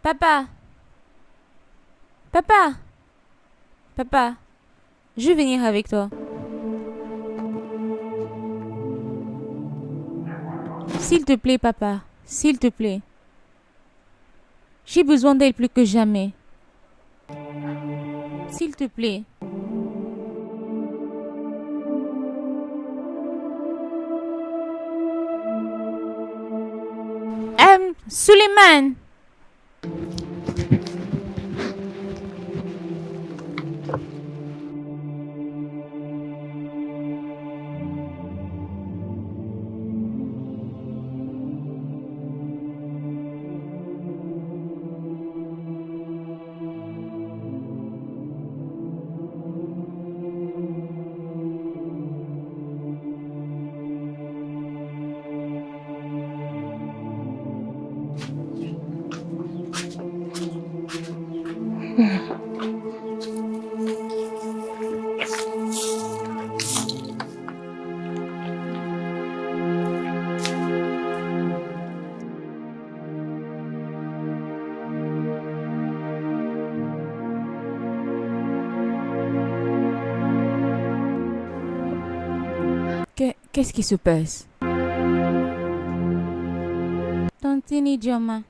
A: Papa. Papa. Papa. Je vais venir avec toi. S'il te plaît, papa. S'il te plaît. J'ai besoin d'elle plus que jamais. S'il te plaît. Suleiman.
B: Qu'est-ce qui se passe?
A: Tantini Dioma.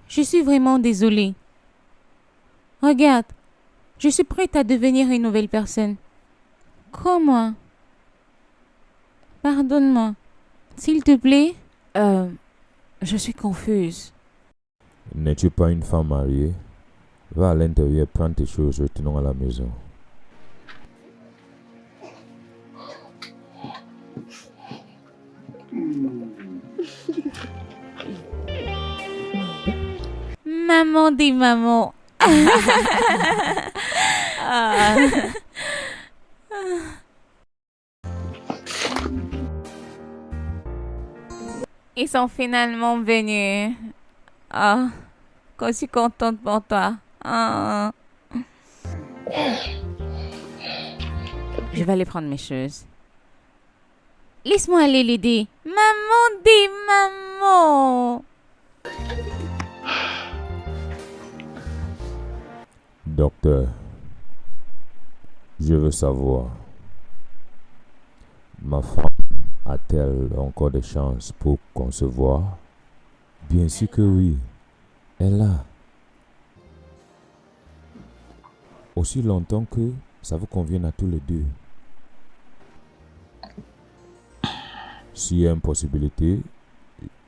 A: Je suis vraiment désolée. Regarde, je suis prête à devenir une nouvelle personne. Crois-moi. Pardonne-moi. S'il te plaît.
E: Je suis confuse.
C: N'es-tu pas une femme mariée? Va à l'intérieur, prends tes choses, retournons à la maison.
E: Maman dit maman. Ils sont finalement venus. Ah, je suis contente pour toi. Ah. Je vais aller prendre mes choses. Laisse-moi aller l'aider. Maman dit maman.
C: Docteur, je veux savoir, ma femme a-t-elle encore des chances pour concevoir? Bien sûr que oui, elle a. Aussi longtemps que ça vous convienne à tous les deux. S'il y a une possibilité,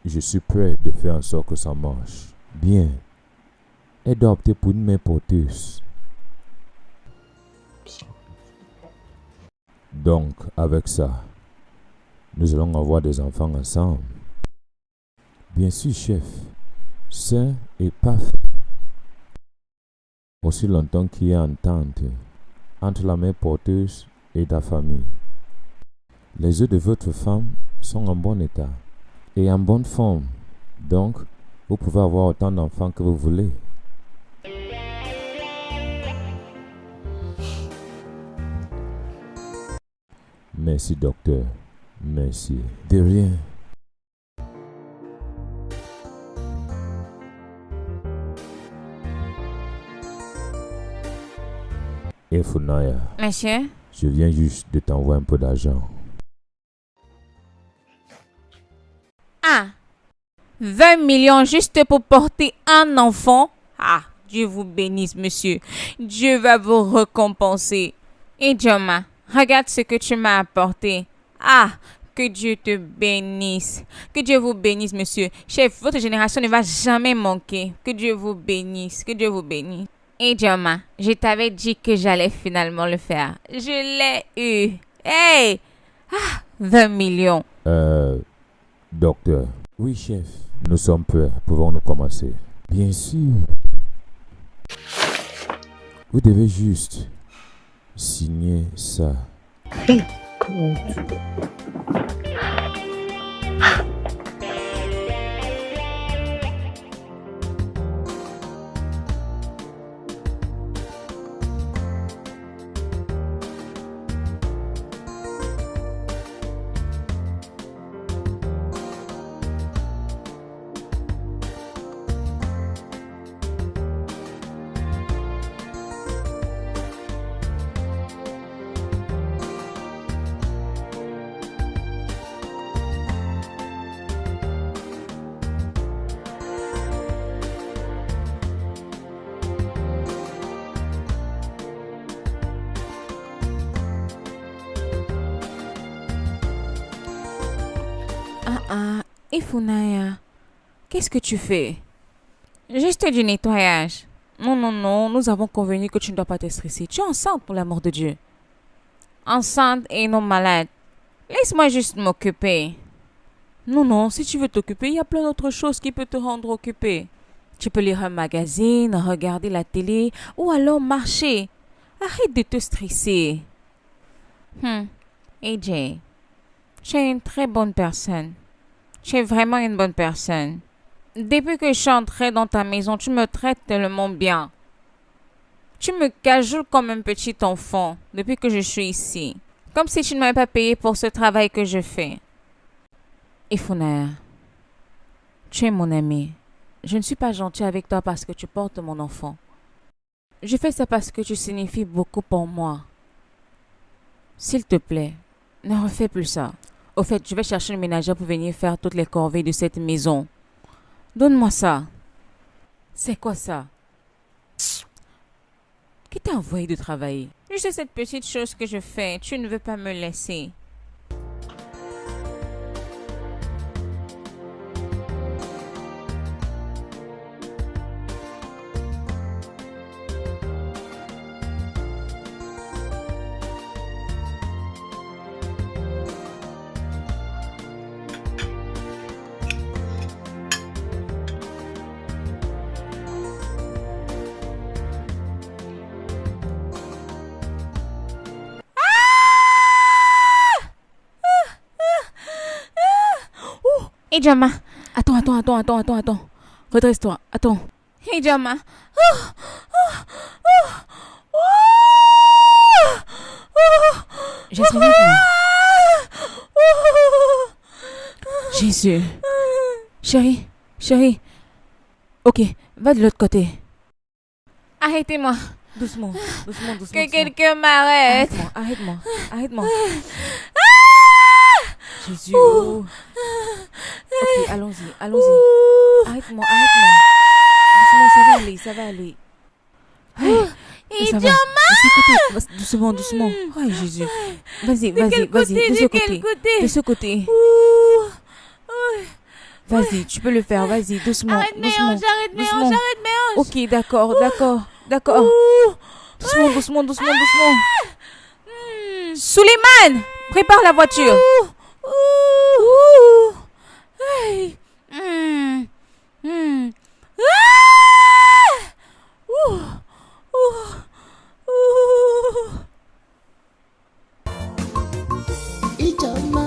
C: je suis prêt de faire en sorte que ça marche. Bien. Elle doit opter pour une mère porteuse. Donc, avec ça, nous allons avoir des enfants ensemble. Bien sûr, chef, sain et parfait. Aussi longtemps qu'il y a entente entre la mère porteuse et ta famille. Les œufs de votre femme sont en bon état et en bonne forme. Donc, vous pouvez avoir autant d'enfants que vous voulez. Merci, docteur. Merci. De rien. Et Funaya,
E: Monsieur?
C: je viens juste de t'envoyer un peu d'argent.
E: Ah! 20 millions juste pour porter un enfant? Ah! Dieu vous bénisse, monsieur. Dieu va vous récompenser. Et Joma, regarde ce que tu m'as apporté. Ah! Que Dieu te bénisse. Que Dieu vous bénisse, monsieur. Chef, votre génération ne va jamais manquer. Que Dieu vous bénisse. Que Dieu vous bénisse. Et Joma, je t'avais dit que j'allais finalement le faire. Je l'ai eu. Hey! Ah! 20 millions.
C: Docteur. Oui, chef. Nous sommes prêts. Pouvons-nous commencer? Bien sûr. Vous devez juste signer ça.
E: Ifunaya, qu'est-ce que tu fais? Juste du nettoyage. Non, non, non, nous avons convenu que tu ne dois pas te stresser. Tu es enceinte pour l'amour de Dieu. Enceinte et non malade. Laisse-moi juste m'occuper. Non, non, si tu veux t'occuper, il y a plein d'autres choses qui peuvent te rendre occupé. Tu peux lire un magazine, regarder la télé ou alors marcher. Arrête de te stresser. AJ, tu es une très bonne personne. Tu es vraiment une bonne personne. Depuis que je suis entrée dans ta maison, tu me traites tellement bien. Tu me cajoles comme un petit enfant depuis que je suis ici. Comme si tu ne m'avais pas payé pour ce travail que je fais. Ifunaya, tu es mon ami. Je ne suis pas gentil avec toi parce que tu portes mon enfant. Je fais ça parce que tu signifies beaucoup pour moi. S'il te plaît, ne refais plus ça. Au fait, je vais chercher une ménagère pour venir faire toutes les corvées de cette maison. Donne-moi ça. C'est quoi ça? Qui t'a envoyé de travailler? Juste cette petite chose que je fais. Tu ne veux pas me laisser. Ijoma.
B: Attends. Redresse-toi. Attends.
E: Ijoma.
B: Jasmine, viens. Jésus. Chérie. Ok, va de l'autre côté.
E: Arrêtez-moi.
B: Doucement.
E: Que quelqu'un m'arrête.
B: Arrête-moi. Jésus. Ok, allons-y. Arrête-moi. Doucement, ça va aller.
E: Ijoma.
B: Doucement. Oh, Jésus. Vas-y.
E: De
B: ce côté. Vas-y, tu peux le faire. Vas-y, doucement.
E: Arrête mes hanches.
B: Ok, d'accord. Doucement. Suleiman, prépare la voiture.
D: Ijoma,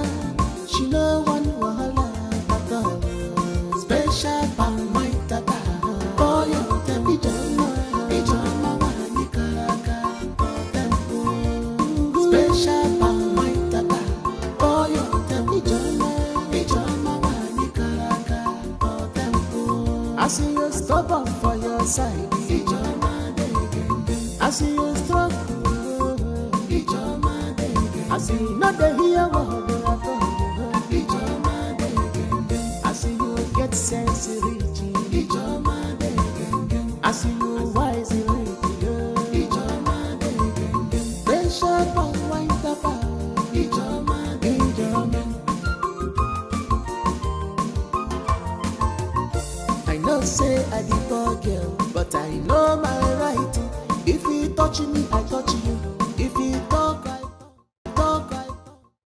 D: she no one wahala at all. Special pan my tata. Boy, Ijoma wani karaka tempo. Special pan my tata. Boy, Ijoma wani karaka tempo. I see you stubborn for your side. Ijoma I see you struggle. Ijoma I see you not the hear what they are talking. I see you get sense reaching. I see you wise in it. They sharp and wind up. I know say I the poor girl, but I know my right. If you touch me, I